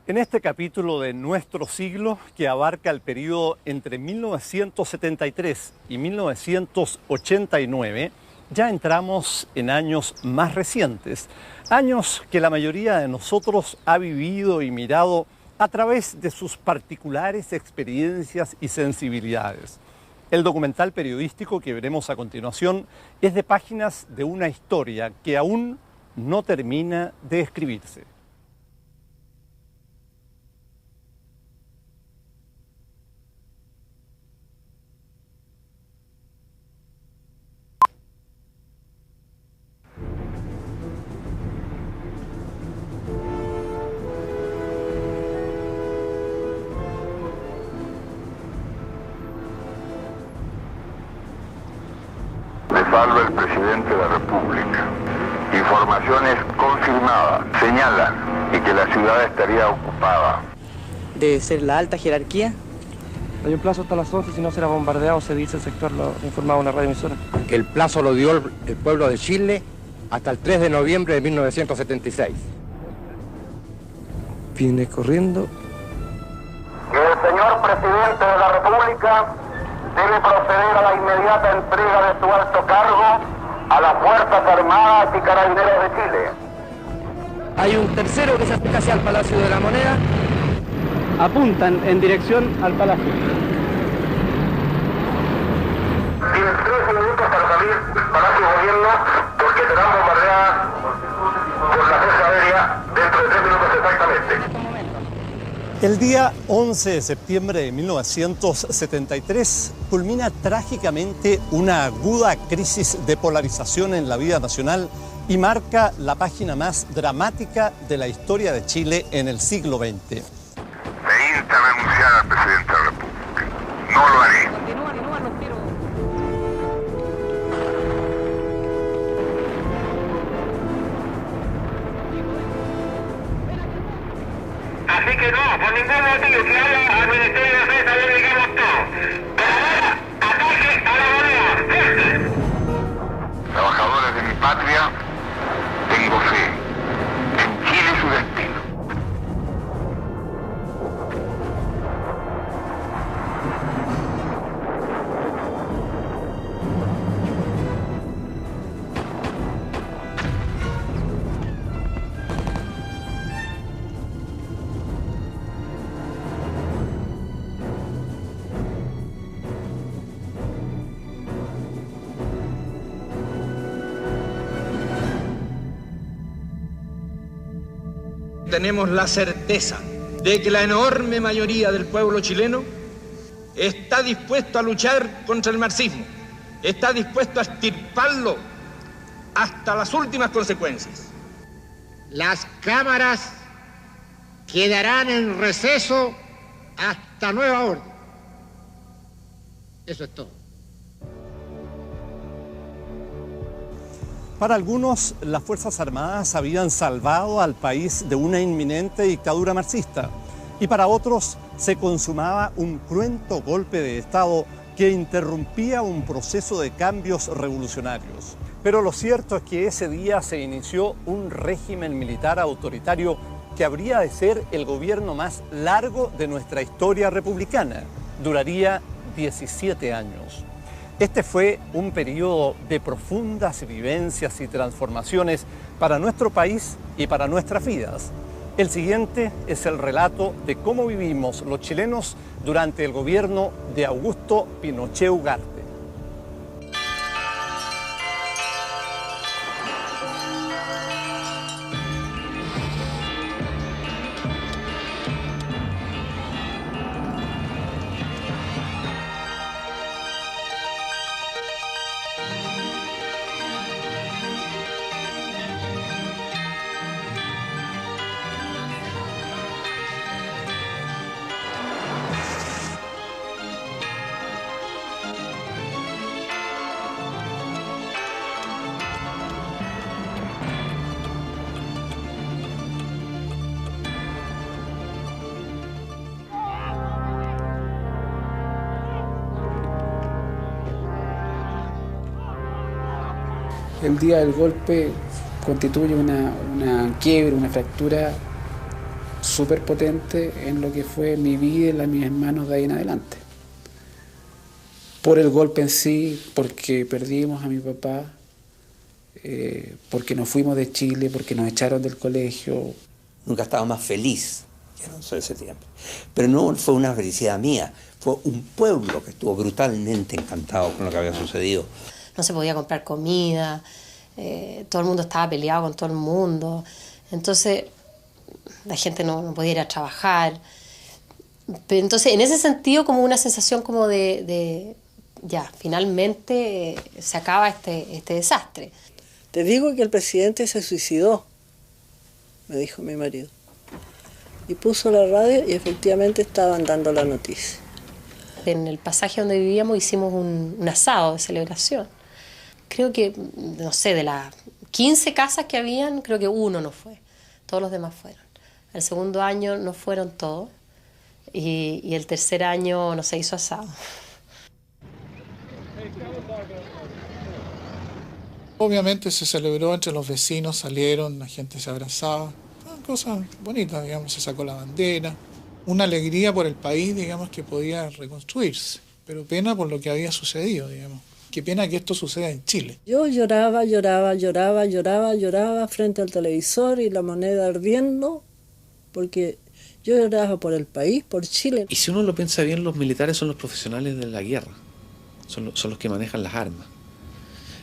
En este capítulo de Nuestro Siglo, que abarca el periodo entre 1973 y 1989, ya entramos en años más recientes, años que la mayoría de nosotros ha vivido y mirado a través de sus particulares experiencias y sensibilidades. El documental periodístico que veremos a continuación es de páginas de una historia que aún no termina de escribirse. Salva el presidente de la República. Informaciones confirmadas señalan que la ciudad estaría ocupada. Debe ser la alta jerarquía. Hay un plazo hasta las 11, si no será bombardeado, se dice el sector, lo informaba una radioemisora. Que el plazo lo dio el pueblo de Chile hasta el 3 de noviembre de 1976. Viene corriendo. Que el señor presidente de la República debe proceder a la inmediata entrega de su alto cargo a las Fuerzas Armadas y Carabineros de Chile. Hay un tercero que se acerca hacia el Palacio de la Moneda. Apuntan en dirección al palacio. Tienen 13 minutos para salir del Palacio de Gobierno porque serán bombardeadas por la Fuerza Aérea dentro de 3 minutos exactamente. El día 11 de septiembre de 1973 culmina trágicamente una aguda crisis de polarización en la vida nacional y marca la página más dramática de la historia de Chile en el siglo XX. Me insta a renunciar al presidente de la República. No lo haré. Así que no, por ningún motivo, si habla al Ministerio de Defensa, le digamos todo. Pero ahora, ataque a la moneda, fuerte. Trabajadores de mi patria, tengo fe en Chile y su destino. Tenemos la certeza de que la enorme mayoría del pueblo chileno está dispuesto a luchar contra el marxismo, está dispuesto a extirparlo hasta las últimas consecuencias. Las cámaras quedarán en receso hasta nueva orden. Eso es todo. Para algunos, las Fuerzas Armadas habían salvado al país de una inminente dictadura marxista, y para otros se consumaba un cruento golpe de Estado que interrumpía un proceso de cambios revolucionarios. Pero lo cierto es que ese día se inició un régimen militar autoritario que habría de ser el gobierno más largo de nuestra historia republicana. Duraría 17 años. Este fue un periodo de profundas vivencias y transformaciones para nuestro país y para nuestras vidas. El siguiente es el relato de cómo vivimos los chilenos durante el gobierno de Augusto Pinochet Ugarte. El día del golpe constituye una quiebre, una fractura súper potente en lo que fue mi vida y la de mis hermanos de ahí en adelante. Por el golpe en sí, porque perdimos a mi papá, porque nos fuimos de Chile, porque nos echaron del colegio. Nunca estaba más feliz que el 11 de septiembre. Pero no fue una felicidad mía, fue un pueblo que estuvo brutalmente encantado con lo que había sucedido. No se podía comprar comida, todo el mundo estaba peleado con todo el mundo, entonces la gente no podía ir a trabajar. Pero entonces, en ese sentido, como una sensación como de ya, finalmente se acaba este desastre. Te digo que el presidente se suicidó, me dijo mi marido. Y puso la radio y efectivamente estaban dando la noticia. En el pasaje donde vivíamos hicimos un asado de celebración. Creo que, no sé, de las 15 casas que habían, creo que uno no fue. Todos los demás fueron. El segundo año no fueron todos. Y el tercer año no se hizo asado. Obviamente se celebró entre los vecinos, salieron, la gente se abrazaba. Cosas bonitas, digamos, se sacó la bandera. Una alegría por el país, digamos, que podía reconstruirse. Pero pena por lo que había sucedido, digamos. Qué pena que esto suceda en Chile. Yo lloraba frente al televisor y la moneda ardiendo, porque yo lloraba por el país, por Chile. Y si uno lo piensa bien, los militares son los profesionales de la guerra, son los que manejan las armas.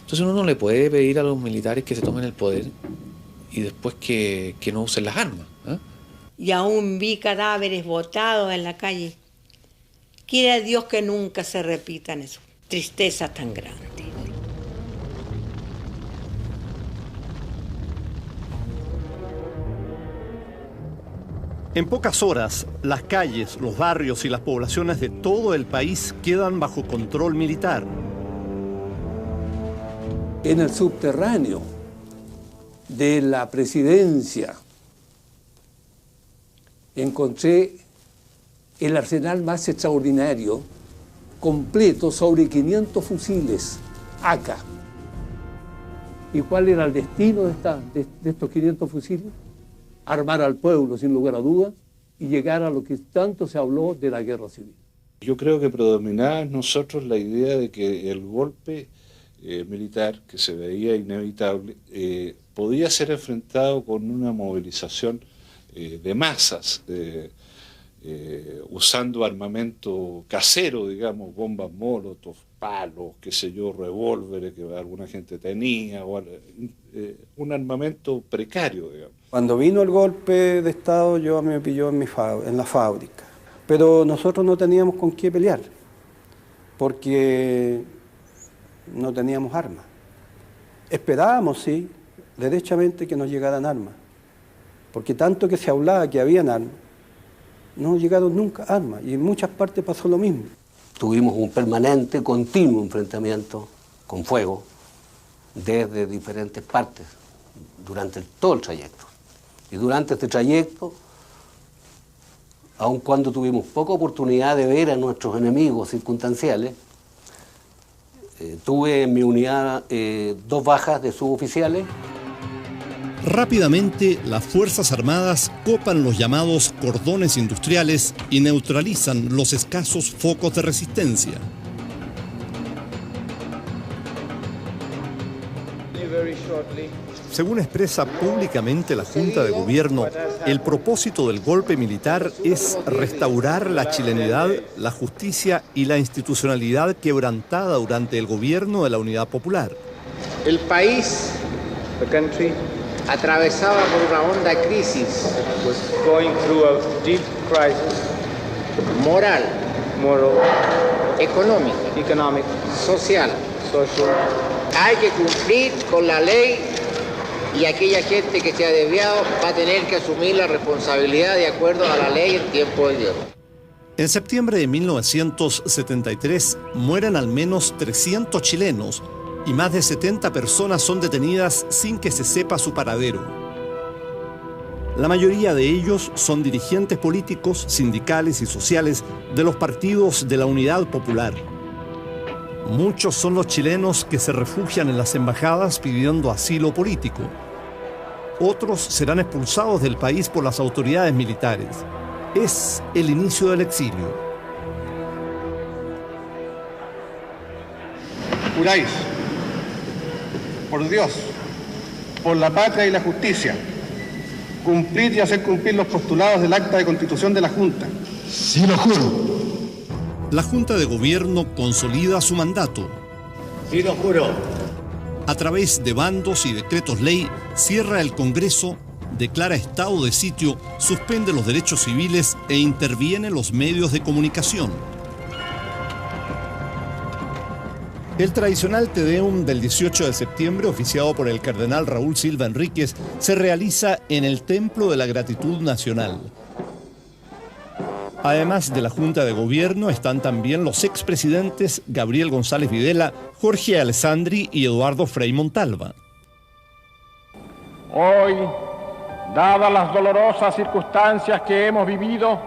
Entonces uno no le puede pedir a los militares que se tomen el poder y después que no usen las armas, ¿eh? Y aún vi cadáveres botados en la calle. Quiera Dios que nunca se repitan esas tristezas tan grandes. En pocas horas, las calles, los barrios y las poblaciones de todo el país quedan bajo control militar. En el subterráneo de la presidencia encontré el arsenal más extraordinario, completo, sobre 500 fusiles AK. ¿Y cuál era el destino de estos 500 fusiles? Armar al pueblo, sin lugar a dudas, y llegar a lo que tanto se habló de la guerra civil. Yo creo que predominaba en nosotros la idea de que el golpe militar, que se veía inevitable, podía ser enfrentado con una movilización de masas, usando armamento casero, digamos, bombas molotov, palos, qué sé yo, revólveres que alguna gente tenía, o, un armamento precario, digamos. Cuando vino el golpe de Estado, yo me pilló en la fábrica, pero nosotros no teníamos con qué pelear, porque no teníamos armas. Esperábamos, sí, derechamente que nos llegaran armas, porque tanto que se hablaba que habían armas, no llegaron nunca armas, y en muchas partes pasó lo mismo. Tuvimos un permanente, continuo enfrentamiento con fuego desde diferentes partes durante todo el trayecto. Y durante este trayecto, aun cuando tuvimos poca oportunidad de ver a nuestros enemigos circunstanciales, tuve en mi unidad 2 bajas de suboficiales. Rápidamente, las Fuerzas Armadas copan los llamados cordones industriales y neutralizan los escasos focos de resistencia. Según expresa públicamente la Junta de Gobierno, el propósito del golpe militar es restaurar la chilenidad, la justicia y la institucionalidad quebrantada durante el gobierno de la Unidad Popular. El país atravesaba por una honda crisis, moral, económica, social. Hay que cumplir con la ley y aquella gente que se ha desviado va a tener que asumir la responsabilidad de acuerdo a la ley en tiempo de Dios. En septiembre de 1973 mueren al menos 300 chilenos y más de 70 personas son detenidas sin que se sepa su paradero. La mayoría de ellos son dirigentes políticos, sindicales y sociales de los partidos de la Unidad Popular. Muchos son los chilenos que se refugian en las embajadas pidiendo asilo político. Otros serán expulsados del país por las autoridades militares. Es el inicio del exilio. Juráis, por Dios, por la patria y la justicia, cumplir y hacer cumplir los postulados del acta de constitución de la Junta. Sí, lo juro. La Junta de Gobierno consolida su mandato. Sí, lo juro. A través de bandos y decretos ley, cierra el Congreso, declara estado de sitio, suspende los derechos civiles e interviene los medios de comunicación. El tradicional Te Deum del 18 de septiembre, oficiado por el cardenal Raúl Silva Enríquez, se realiza en el Templo de la Gratitud Nacional. Además de la Junta de Gobierno, están también los expresidentes Gabriel González Videla, Jorge Alessandri y Eduardo Frei Montalva. Hoy, dadas las dolorosas circunstancias que hemos vivido,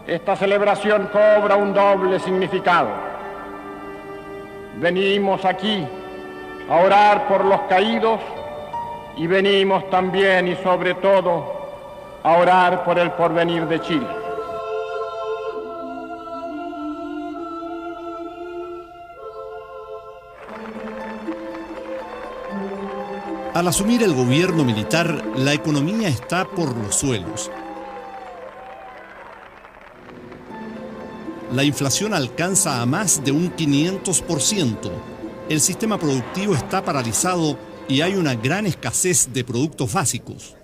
esta celebración cobra un doble significado. Venimos aquí a orar por los caídos y venimos también y sobre todo a orar por el porvenir de Chile. Al asumir el gobierno militar, la economía está por los suelos. La inflación alcanza a más de un 500%. El sistema productivo está paralizado y hay una gran escasez de productos básicos.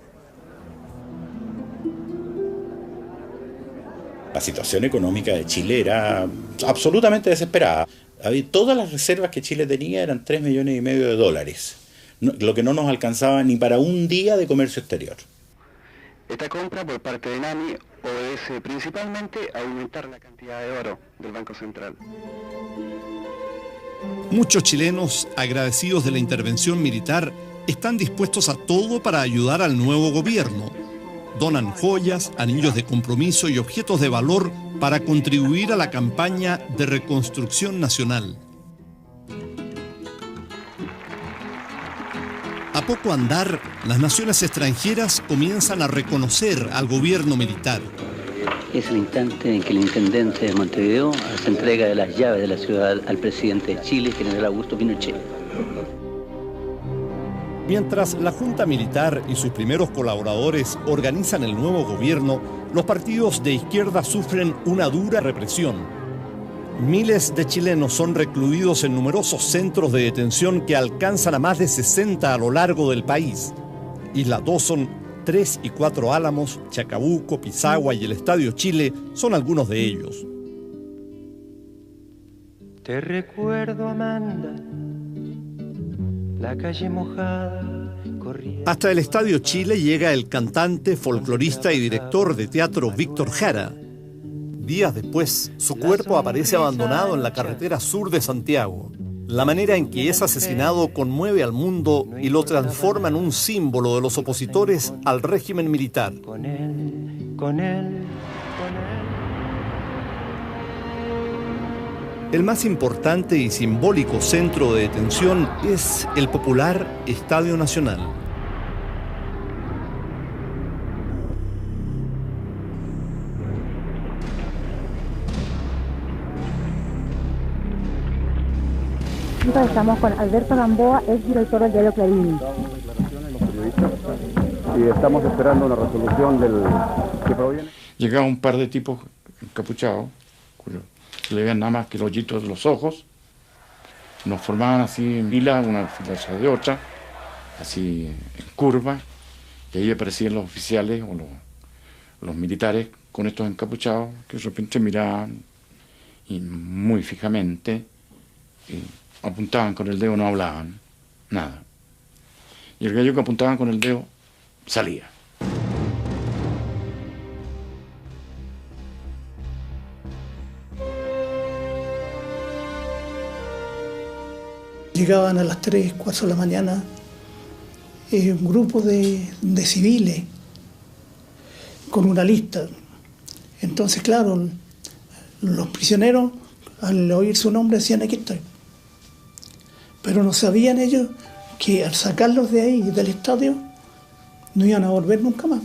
La situación económica de Chile era absolutamente desesperada. Todas las reservas que Chile tenía eran 3,5 millones de dólares, lo que no nos alcanzaba ni para un día de comercio exterior. Esta compra por parte de NAMI obedece principalmente a aumentar la cantidad de oro del Banco Central. Muchos chilenos, agradecidos de la intervención militar, están dispuestos a todo para ayudar al nuevo gobierno. Donan joyas, anillos de compromiso y objetos de valor para contribuir a la campaña de reconstrucción nacional. A poco andar, las naciones extranjeras comienzan a reconocer al gobierno militar. Es el instante en que el intendente de Montevideo hace entrega de las llaves de la ciudad al presidente de Chile, general Augusto Pinochet. Mientras la Junta Militar y sus primeros colaboradores organizan el nuevo gobierno, los partidos de izquierda sufren una dura represión. Miles de chilenos son recluidos en numerosos centros de detención que alcanzan a más de 60 a lo largo del país. Isla Dawson, 3 y 4 Álamos, Chacabuco, Pisagua y el Estadio Chile son algunos de ellos. Te recuerdo, Amanda, la calle mojada. Hasta el Estadio Chile llega el cantante, folclorista y director de teatro Víctor Jara. Días después, su cuerpo aparece abandonado en la carretera sur de Santiago. La manera en que es asesinado conmueve al mundo y lo transforma en un símbolo de los opositores al régimen militar. Con él. El más importante y simbólico centro de detención es el popular Estadio Nacional. Estamos con Alberto Gamboa, ex director del diario Clarín. Y estamos esperando una resolución que proviene. Llegaba un par de tipos encapuchados, se le veían nada más que los hoyitos de los ojos. Nos formaban así en fila, una fila de otra, así en curva, y ahí aparecían los oficiales o los militares con estos encapuchados que de repente miraban y muy fijamente. Apuntaban con el dedo, no hablaban, nada. Y el gallo que apuntaban con el dedo salía. Llegaban a las 3, 4 de la mañana un grupo de civiles con una lista. Entonces, claro, los prisioneros, al oír su nombre, decían: aquí estoy. Pero no sabían ellos que al sacarlos de ahí, del estadio, no iban a volver nunca más.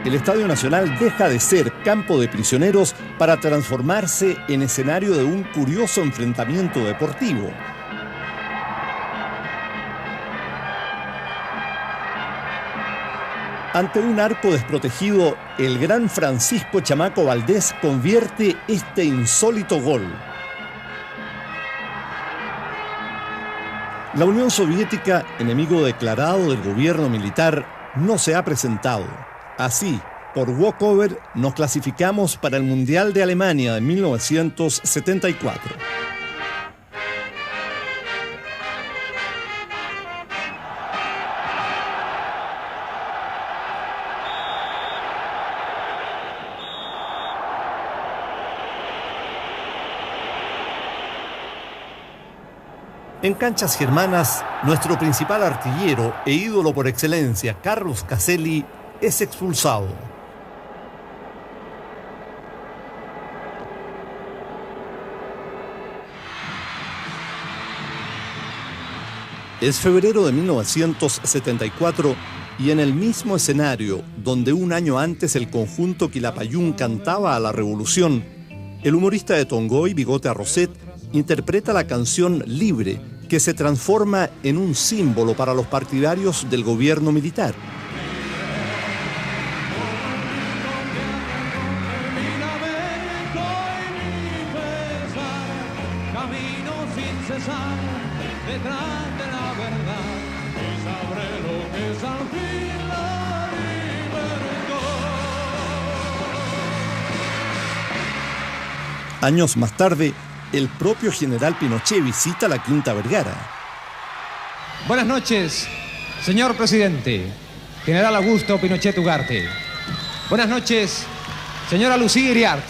El Estadio Nacional deja de ser campo de prisioneros para transformarse en escenario de un curioso enfrentamiento deportivo. Ante un arco desprotegido, el gran Francisco Chamaco Valdés convierte este insólito gol. La Unión Soviética, enemigo declarado del gobierno militar, no se ha presentado. Así, por walkover, nos clasificamos para el Mundial de Alemania de 1974. En canchas germanas, nuestro principal artillero e ídolo por excelencia, Carlos Caselli, es expulsado. Es febrero de 1974 y en el mismo escenario donde un año antes el conjunto Quilapayún cantaba a la revolución, el humorista de Tongoy, Bigote Arroset, interpreta la canción Libre, que se transforma en un símbolo para los partidarios del gobierno militar. Años más tarde, el propio general Pinochet visita la Quinta Vergara. Buenas noches, señor presidente, general Augusto Pinochet Ugarte. Buenas noches, señora Lucía Iriart.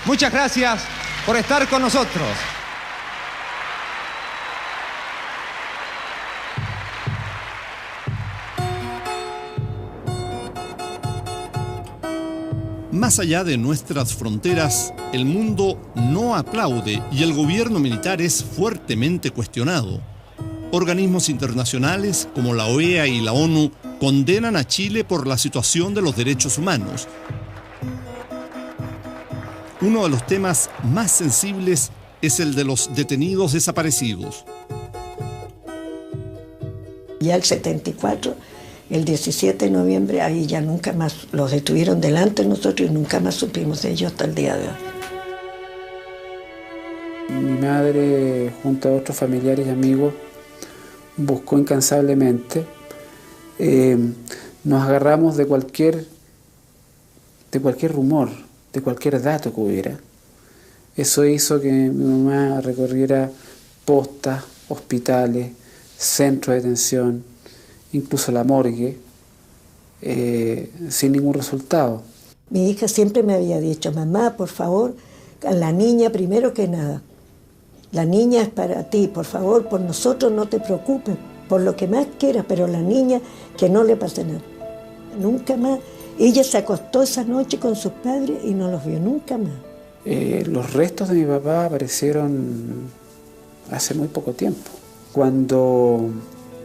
Muchas gracias por estar con nosotros. Más allá de nuestras fronteras, el mundo no aplaude y el gobierno militar es fuertemente cuestionado. Organismos internacionales como la OEA y la ONU condenan a Chile por la situación de los derechos humanos. Uno de los temas más sensibles es el de los detenidos desaparecidos. Ya el 74, el 17 de noviembre, ahí ya nunca más los detuvieron delante de nosotros y nunca más supimos de ellos hasta el día de hoy. Mi madre, junto a otros familiares y amigos, buscó incansablemente. Nos agarramos de cualquier rumor, de cualquier dato que hubiera. Eso hizo que mi mamá recorriera postas, hospitales, centros de detención, incluso la morgue, sin ningún resultado. Mi hija siempre me había dicho, mamá, por favor, a la niña primero que nada. La niña es para ti, por favor, por nosotros no te preocupes, por lo que más quieras, pero la niña que no le pase nada. Nunca más. Ella se acostó esa noche con sus padres y no los vio nunca más. Los restos de mi papá aparecieron hace muy poco tiempo. Cuando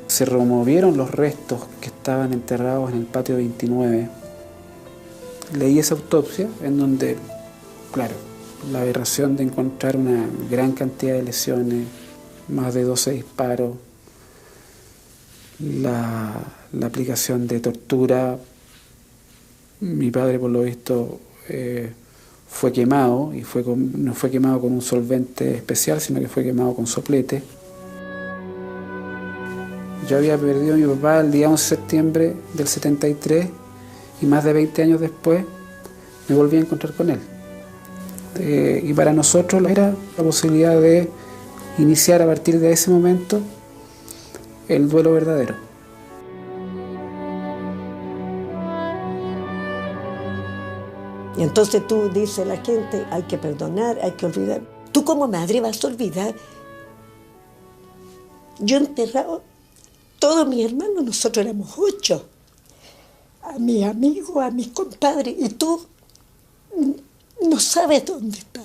se removieron los restos que estaban enterrados en el patio 29, leí esa autopsia en donde, claro, la aberración de encontrar una gran cantidad de lesiones, más de 12 disparos, la aplicación de tortura. Mi padre, por lo visto, fue quemado, y no fue quemado con un solvente especial, sino que fue quemado con soplete. Yo había perdido a mi papá el día 11 de septiembre del 73 y más de 20 años después me volví a encontrar con él. Y para nosotros era la posibilidad de iniciar a partir de ese momento el duelo verdadero. Y entonces tú dices a la gente, hay que perdonar, hay que olvidar. Tú como madre vas a olvidar. Yo enterrado todos mis hermanos, nosotros éramos 8. A mis amigos, a mis compadres, y tú No sabes dónde está.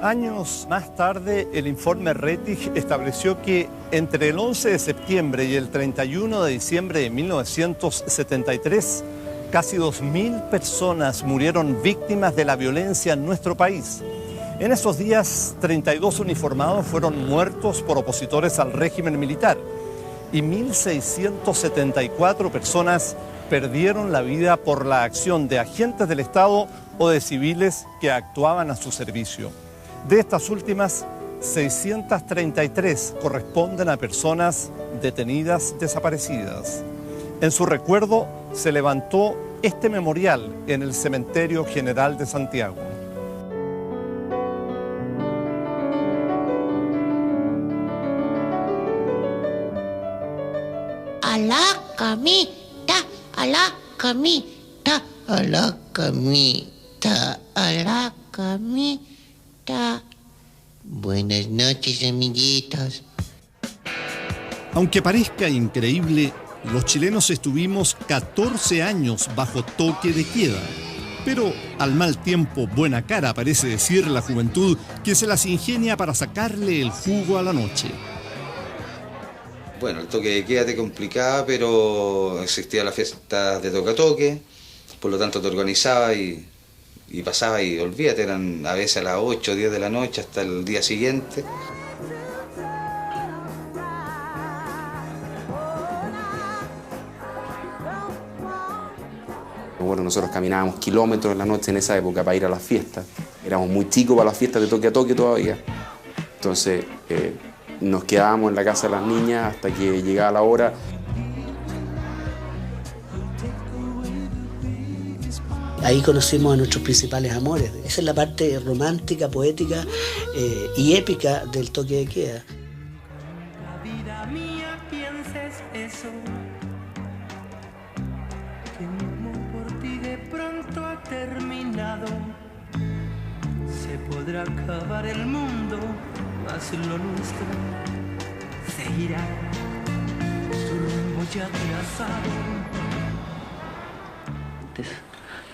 Años más tarde, el informe Rettig estableció que entre el 11 de septiembre y el 31 de diciembre de 1973, casi 2.000 personas murieron víctimas de la violencia en nuestro país. En esos días, 32 uniformados fueron muertos por opositores al régimen militar y 1.674 personas perdieron la vida por la acción de agentes del Estado o de civiles que actuaban a su servicio. De estas últimas, 633 corresponden a personas detenidas desaparecidas. En su recuerdo se levantó este memorial en el Cementerio General de Santiago. A la camita, a la camita, a la camita, a la camita. Buenas noches, amiguitos. Aunque parezca increíble, los chilenos estuvimos 14 años bajo toque de queda. Pero al mal tiempo, buena cara, parece decir la juventud que se las ingenia para sacarle el jugo a la noche. Bueno, el toque de queda te complicaba, pero existía la fiesta de toque, por lo tanto te organizaba y pasaba y olvídate, eran a veces a las 8 o 10 de la noche hasta el día siguiente. Bueno, nosotros caminábamos kilómetros en la noche en esa época para ir a las fiestas. Éramos muy chicos para las fiestas de toque a toque todavía. Entonces nos quedábamos en la casa de las niñas hasta que llegaba la hora. Ahí conocimos a nuestros principales amores. Esa es la parte romántica, poética y épica del toque de queda. Vida mía, pienses eso, que mi amor por ti de pronto ha terminado. Se podrá acabar el mundo, mas lo nuestro seguirá su rumbo ya trazado.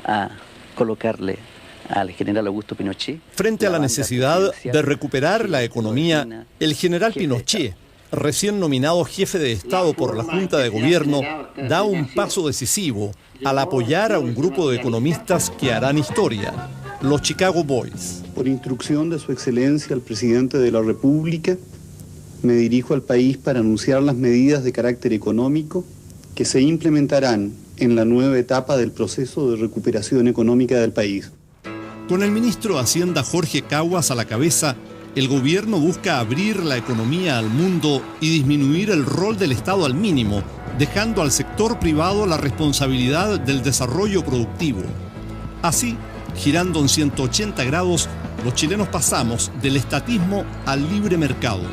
A colocarle al general Augusto Pinochet. Frente a la necesidad de recuperar la economía, el general Pinochet, recién nominado jefe de Estado por la Junta de Gobierno, da un paso decisivo al apoyar a un grupo de economistas que harán historia, los Chicago Boys. Por instrucción de Su Excelencia el Presidente de la República, me dirijo al país para anunciar las medidas de carácter económico que se implementarán en la nueva etapa del proceso de recuperación económica del país. Con el ministro de Hacienda Jorge Caguas a la cabeza, el gobierno busca abrir la economía al mundo y disminuir el rol del Estado al mínimo, dejando al sector privado la responsabilidad del desarrollo productivo. Así, girando en 180 grados, los chilenos pasamos del estatismo al libre mercado.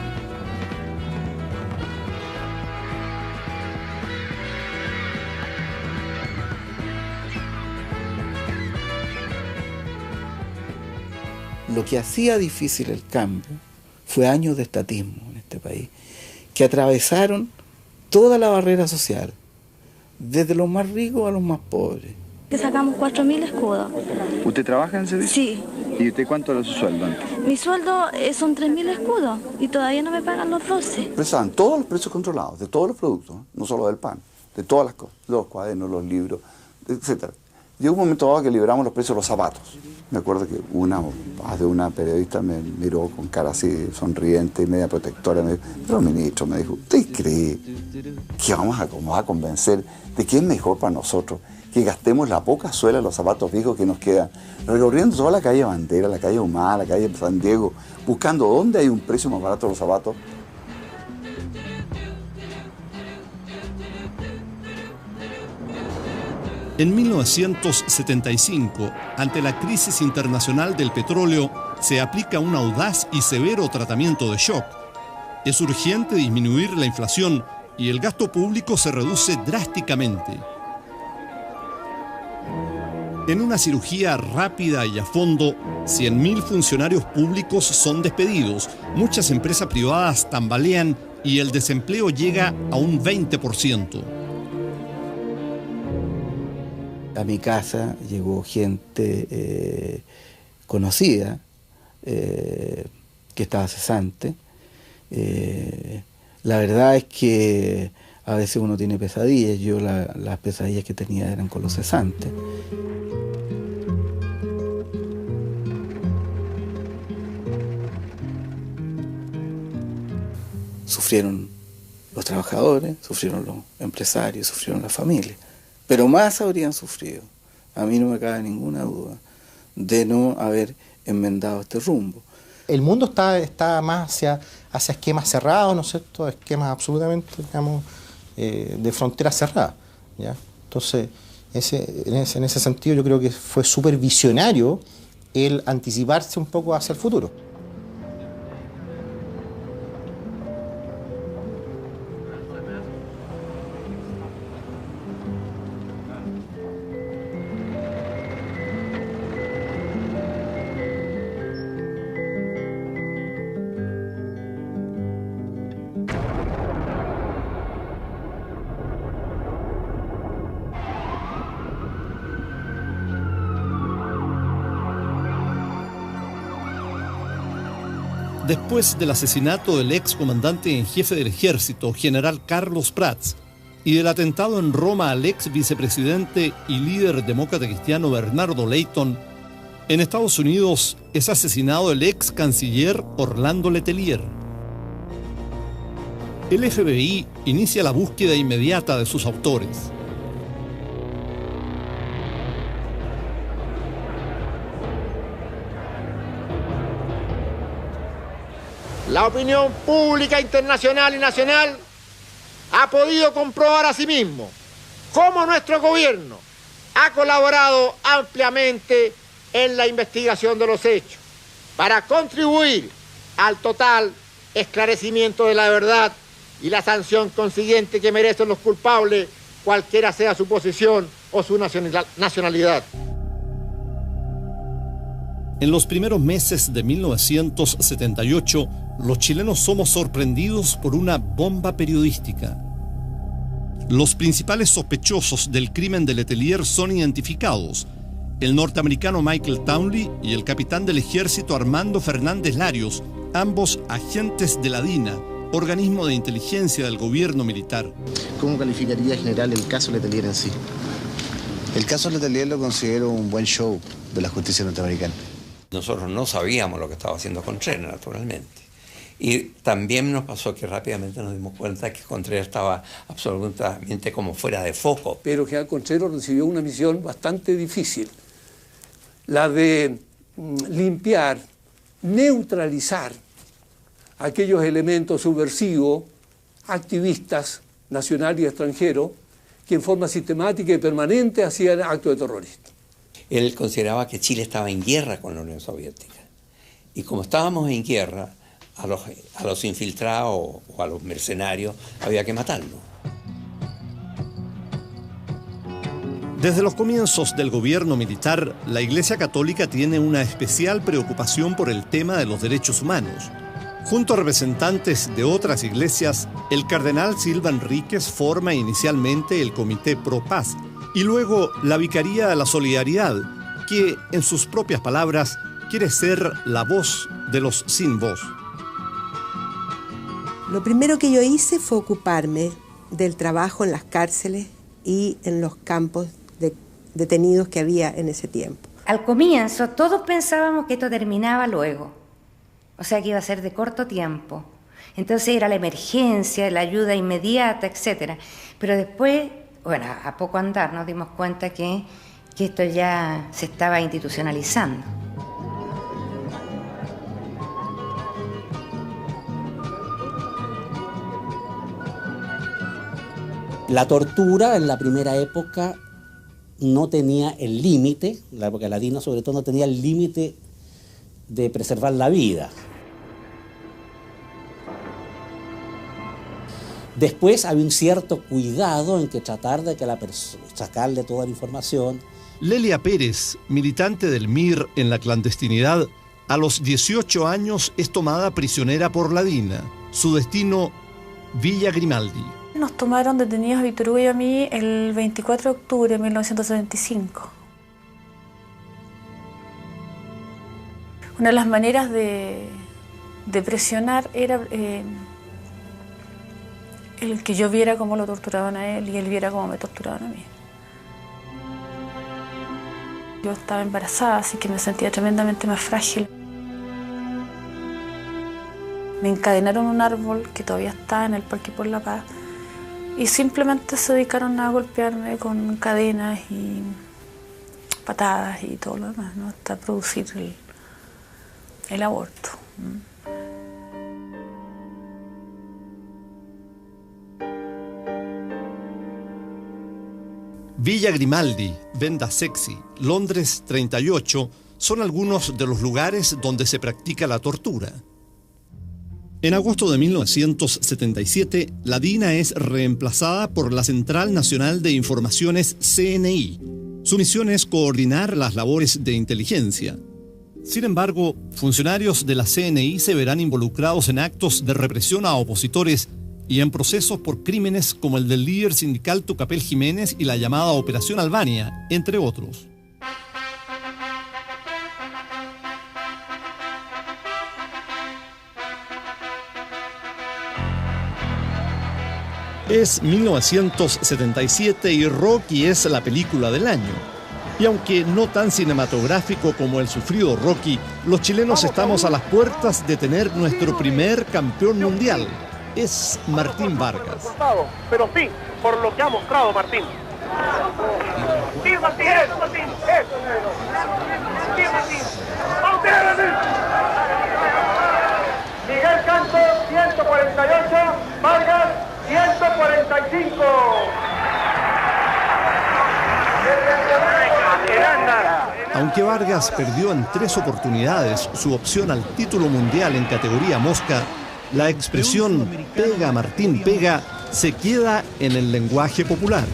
Lo que hacía difícil el cambio fue años de estatismo en este país, que atravesaron toda la barrera social, desde los más ricos a los más pobres. Que sacamos 4.000 escudos. ¿Usted trabaja en el servicio? Sí. ¿Y usted cuánto era su sueldo antes? Mi sueldo son 3.000 escudos y todavía no me pagan los 12. Pero estaban todos los precios controlados, de todos los productos, no solo del pan, de todas las cosas, los cuadernos, los libros, etc. Llegó un momento dado que liberamos los precios de los zapatos. Me acuerdo que una periodista me miró con cara así sonriente y media protectora. Me dijo, pero ministro, me dijo, ¿usted cree que vamos a convencer de que es mejor para nosotros que gastemos la poca suela de los zapatos viejos que nos quedan, recorriendo toda la calle Bandera, la calle Humada, la calle San Diego, buscando dónde hay un precio más barato de los zapatos? En 1975, ante la crisis internacional del petróleo, se aplica un audaz y severo tratamiento de shock. Es urgente disminuir la inflación y el gasto público se reduce drásticamente. En una cirugía rápida y a fondo, 100.000 funcionarios públicos son despedidos, muchas empresas privadas tambalean y el desempleo llega a un 20%. A mi casa llegó gente conocida que estaba cesante. La verdad es que a veces uno tiene pesadillas. Yo las pesadillas que tenía eran con los cesantes. Sufrieron los trabajadores, sufrieron los empresarios, sufrieron las familias. Pero más habrían sufrido, a mí no me cabe ninguna duda, de no haber enmendado este rumbo. El mundo está más hacia esquemas cerrados, ¿no es cierto? Esquemas absolutamente, digamos, de frontera cerrada, ¿ya? Entonces, en ese sentido yo creo que fue súper visionario el anticiparse un poco hacia el futuro. Después del asesinato del ex comandante en jefe del ejército, general Carlos Prats, y del atentado en Roma al ex vicepresidente y líder demócrata cristiano Bernardo Leighton, en Estados Unidos es asesinado el ex canciller Orlando Letelier. El FBI inicia la búsqueda inmediata de sus autores. La opinión pública internacional y nacional ha podido comprobar a sí mismo cómo nuestro gobierno ha colaborado ampliamente en la investigación de los hechos para contribuir al total esclarecimiento de la verdad y la sanción consiguiente que merecen los culpables, cualquiera sea su posición o su nacionalidad. En los primeros meses de 1978, los chilenos somos sorprendidos por una bomba periodística. Los principales sospechosos del crimen de Letelier son identificados: el norteamericano Michael Townley y el capitán del ejército Armando Fernández Larios, ambos agentes de la DINA, organismo de inteligencia del gobierno militar. ¿Cómo calificaría, general, el caso Letelier en sí? El caso Letelier lo considero un buen show de la justicia norteamericana. Nosotros no sabíamos lo que estaba haciendo Contreras, naturalmente. Y también nos pasó que rápidamente nos dimos cuenta que Contreras estaba absolutamente como fuera de foco. Pero general Contreras recibió una misión bastante difícil, la de limpiar, neutralizar aquellos elementos subversivos, activistas nacionales y extranjeros, que en forma sistemática y permanente hacían actos de terrorismo. Él consideraba que Chile estaba en guerra con la Unión Soviética. Y como estábamos en guerra, a los infiltrados o a los mercenarios había que matarlos. Desde los comienzos del gobierno militar, la Iglesia Católica tiene una especial preocupación por el tema de los derechos humanos. Junto a representantes de otras iglesias, el cardenal Silva Enríquez forma inicialmente el Comité Pro Paz y luego la Vicaría de la Solidaridad, que, en sus propias palabras, quiere ser la voz de los sin voz. Lo primero que yo hice fue ocuparme del trabajo en las cárceles y en los campos de detenidos que había en ese tiempo. Al comienzo todos pensábamos que esto terminaba luego, o sea que iba a ser de corto tiempo. Entonces era la emergencia, la ayuda inmediata, etc. Pero después, bueno, a poco andar nos dimos cuenta que esto ya se estaba institucionalizando. La tortura en la primera época no tenía el límite, la época latina sobre todo no tenía el límite de preservar la vida. Después había un cierto cuidado en que tratar de que sacarle toda la información. Lelia Pérez, militante del MIR en la clandestinidad, a los 18 años es tomada prisionera por la DINA. Su destino, Villa Grimaldi. Nos tomaron detenidos a Víctor Hugo y a mí el 24 de octubre de 1975. Una de las maneras de presionar era el que yo viera cómo lo torturaban a él y él viera cómo me torturaban a mí. Yo estaba embarazada, así que me sentía tremendamente más frágil. Me encadenaron a un árbol que todavía está en el Parque por la Paz y simplemente se dedicaron a golpearme con cadenas y patadas y todo lo demás, ¿no? Hasta producir el aborto. Villa Grimaldi, Venda Sexy, Londres 38 son algunos de los lugares donde se practica la tortura. En agosto de 1977, la DINA es reemplazada por la Central Nacional de Informaciones CNI. Su misión es coordinar las labores de inteligencia. Sin embargo, funcionarios de la CNI se verán involucrados en actos de represión a opositores y en procesos por crímenes como el del líder sindical Tucapel Jiménez y la llamada Operación Albania, entre otros. Es 1977 y Rocky es la película del año. Y aunque no tan cinematográfico como el sufrido Rocky, los chilenos estamos a las puertas de tener nuestro primer campeón mundial. Es Martín Vargas. Pero sí, por lo que ha mostrado Martín. ¡Sí, Martín! ¡Eso, Martín! ¡Eso, negro! ¡Sí, Martín! ¡Vamos, Martín! Miguel Canto, 148. Vargas, 145. Aunque Vargas perdió en 3 oportunidades su opción al título mundial en categoría mosca, la expresión "pega Martín, pega" se queda en el lenguaje popular.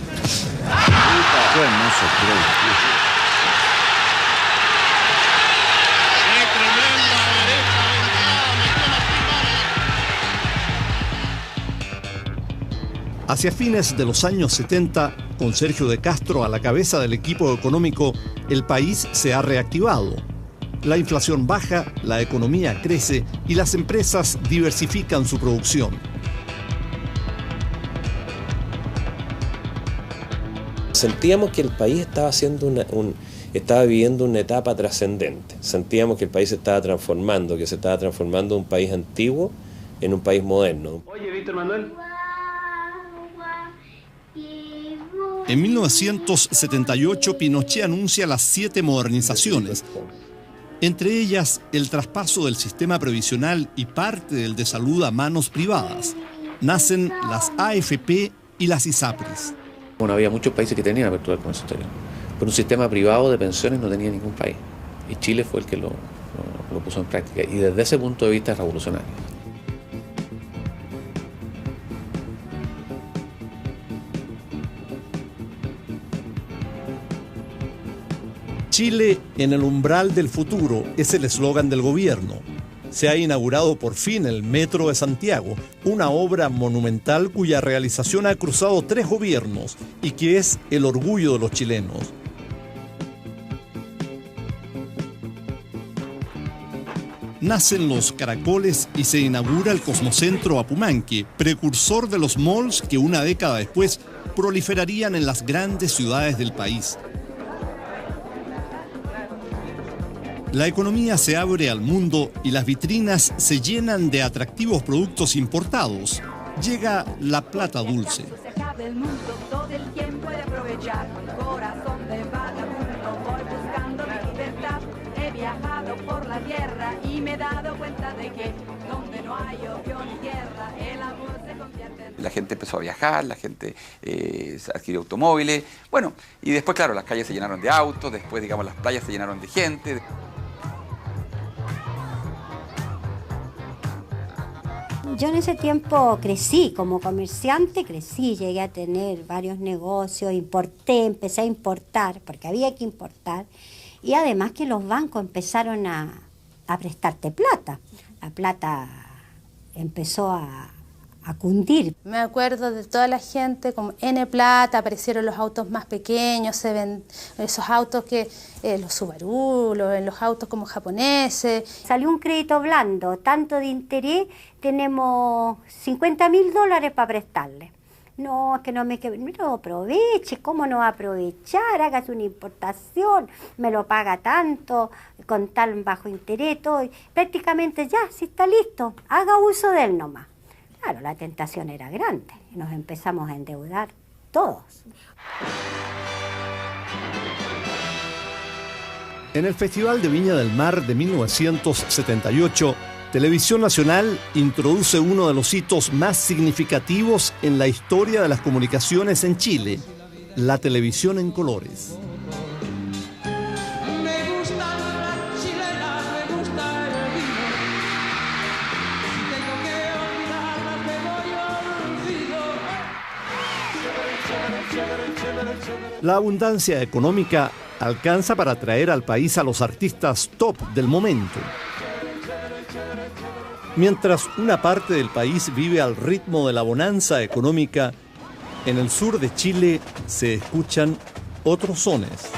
Hacia fines de los años 70, con Sergio de Castro a la cabeza del equipo económico, el país se ha reactivado. La inflación baja, la economía crece y las empresas diversifican su producción. Sentíamos que el país estaba estaba viviendo una etapa trascendente. Sentíamos que el país se estaba transformando, que se estaba transformando de un país antiguo en un país moderno. Oye, Víctor Manuel. En 1978, Pinochet anuncia las 7 modernizaciones, entre ellas el traspaso del sistema previsional y parte del de salud a manos privadas. Nacen las AFP y las ISAPRES. Bueno, había muchos países que tenían apertura al comercio exterior, pero un sistema privado de pensiones no tenía ningún país. Y Chile fue el que lo puso en práctica, y desde ese punto de vista es revolucionario. Chile en el umbral del futuro es el eslogan del gobierno. Se ha inaugurado por fin el Metro de Santiago, una obra monumental cuya realización ha cruzado 3 gobiernos y que es el orgullo de los chilenos. Nacen los caracoles y se inaugura el Cosmocentro Apumanque, precursor de los malls que una década después proliferarían en las grandes ciudades del país. La economía se abre al mundo y las vitrinas se llenan de atractivos productos importados. Llega la plata dulce. La gente empezó a viajar, la gente adquirió automóviles, bueno, y después, claro, las calles se llenaron de autos, después, digamos, las playas se llenaron de gente. Yo en ese tiempo crecí, como comerciante crecí, llegué a tener varios negocios, empecé a importar, porque había que importar, y además que los bancos empezaron a prestarte plata. La plata empezó a cundir. Me acuerdo de toda la gente, como N Plata, aparecieron los autos más pequeños, se ven esos autos que, los Subaru, los autos como japoneses. Salió un crédito blando, tanto de interés, tenemos $50.000 para prestarle. No, es que no aproveche, ¿cómo no va a aprovechar? Hágase una importación, me lo paga tanto, con tal bajo interés, todo. Prácticamente ya, si está listo, haga uso de él nomás. Claro, la tentación era grande y nos empezamos a endeudar todos. En el Festival de Viña del Mar de 1978, Televisión Nacional introduce uno de los hitos más significativos en la historia de las comunicaciones en Chile, la televisión en colores. La abundancia económica alcanza para traer al país a los artistas top del momento. Mientras una parte del país vive al ritmo de la bonanza económica, en el sur de Chile se escuchan otros sones.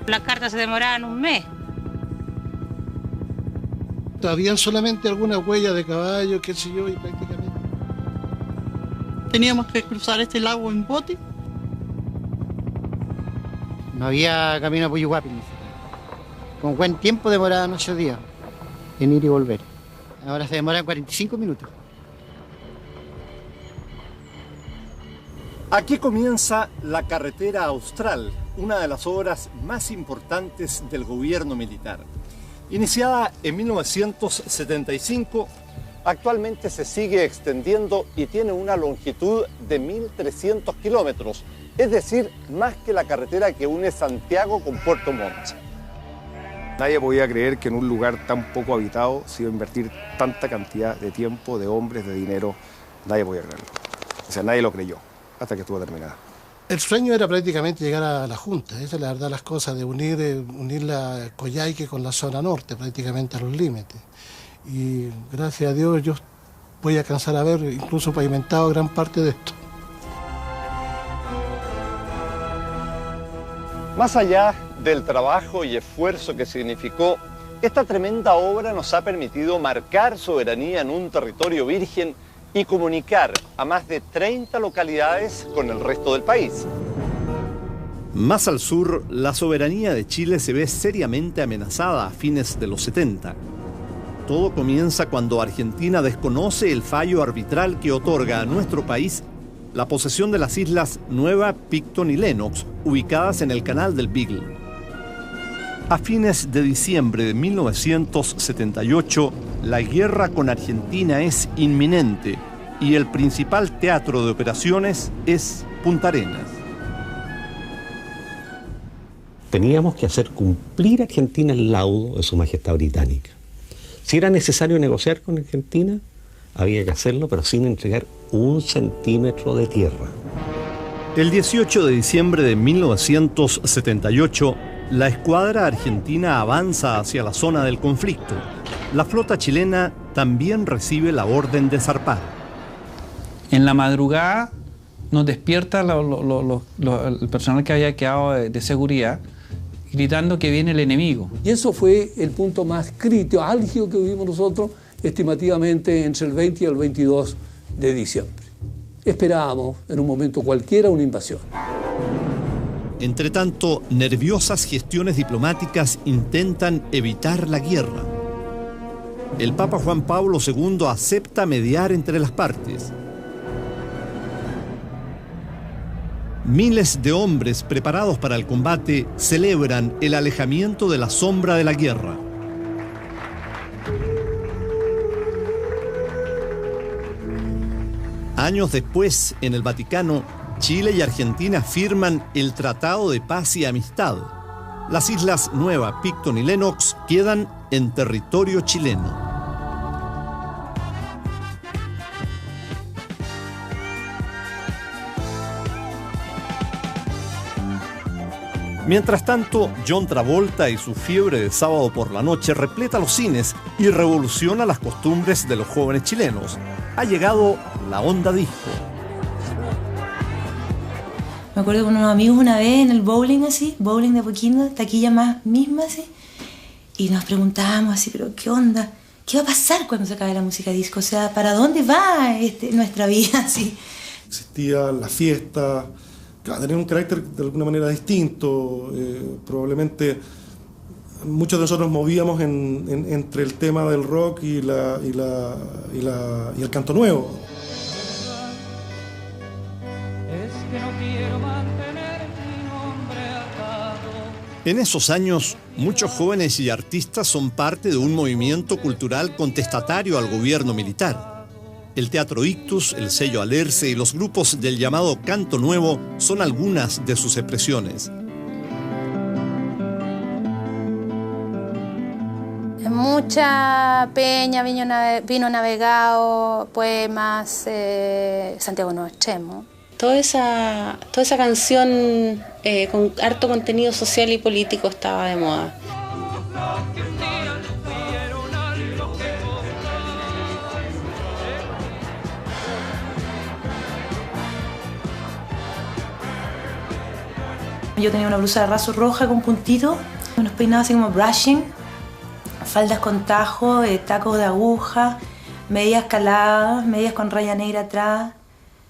Las cartas se demoraban un mes. Habían solamente algunas huellas de caballo, qué sé yo, y prácticamente... Teníamos que cruzar este lago en bote. No había camino a Puyuhuapi. Con buen tiempo demoraban 8 días en ir y volver. Ahora se demoran 45 minutos. Aquí comienza la Carretera Austral, una de las obras más importantes del gobierno militar. Iniciada en 1975, actualmente se sigue extendiendo y tiene una longitud de 1.300 kilómetros, es decir, más que la carretera que une Santiago con Puerto Montt. Nadie podía creer que en un lugar tan poco habitado se iba a invertir tanta cantidad de tiempo, de hombres, de dinero. Nadie podía creerlo. O sea, nadie lo creyó hasta que estuvo terminada. El sueño era prácticamente llegar a la Junta, esa es la verdad las cosas, de unir la Coyhaique con la zona norte, prácticamente a los límites. Y gracias a Dios yo voy a alcanzar a ver incluso pavimentado gran parte de esto. Más allá del trabajo y esfuerzo que significó, esta tremenda obra nos ha permitido marcar soberanía en un territorio virgen y comunicar a más de 30 localidades con el resto del país. Más al sur, la soberanía de Chile se ve seriamente amenazada a fines de los 70. Todo comienza cuando Argentina desconoce el fallo arbitral que otorga a nuestro país la posesión de las islas Nueva, Picton y Lennox, ubicadas en el Canal del Beagle. A fines de diciembre de 1978, la guerra con Argentina es inminente y el principal teatro de operaciones es Punta Arenas. Teníamos que hacer cumplir a Argentina el laudo de Su Majestad Británica. Si era necesario negociar con Argentina, había que hacerlo, pero sin entregar 1 centímetro de tierra. El 18 de diciembre de 1978, la escuadra argentina avanza hacia la zona del conflicto. La flota chilena también recibe la orden de zarpar. En la madrugada nos despierta el personal que había quedado de seguridad, gritando que viene el enemigo. Y eso fue el punto más crítico, álgido que vivimos nosotros, estimativamente entre el 20 y el 22 de diciembre. Esperábamos en un momento cualquiera una invasión. Entre tanto, nerviosas gestiones diplomáticas intentan evitar la guerra. El Papa Juan Pablo II acepta mediar entre las partes. Miles de hombres preparados para el combate celebran el alejamiento de la sombra de la guerra. Años después, en el Vaticano, Chile y Argentina firman el Tratado de Paz y Amistad. Las islas Nueva, Picton y Lennox quedan en territorio chileno. Mientras tanto, John Travolta y su fiebre de sábado por la noche repleta los cines y revoluciona las costumbres de los jóvenes chilenos. Ha llegado la onda disco. Me acuerdo con unos amigos una vez en el bowling así, bowling de Apoquindo, taquilla más misma así, y nos preguntábamos así, pero ¿qué onda? ¿Qué va a pasar cuando se acabe la música disco? O sea, ¿para dónde va nuestra vida así? Existía la fiesta, tenía un carácter de alguna manera distinto, probablemente muchos de nosotros movíamos entre el tema del rock y el canto nuevo. En esos años, muchos jóvenes y artistas son parte de un movimiento cultural contestatario al gobierno militar. El Teatro Ictus, el sello Alerce y los grupos del llamado Canto Nuevo son algunas de sus expresiones. Mucha peña, vino navegado, poemas, Santiago Nuevo Extremo. Toda esa canción con harto contenido social y político estaba de moda. Yo tenía una blusa de raso roja con puntitos, unos peinados así como brushing, faldas con tajo, tacos de aguja, medias caladas, medias con raya negra atrás.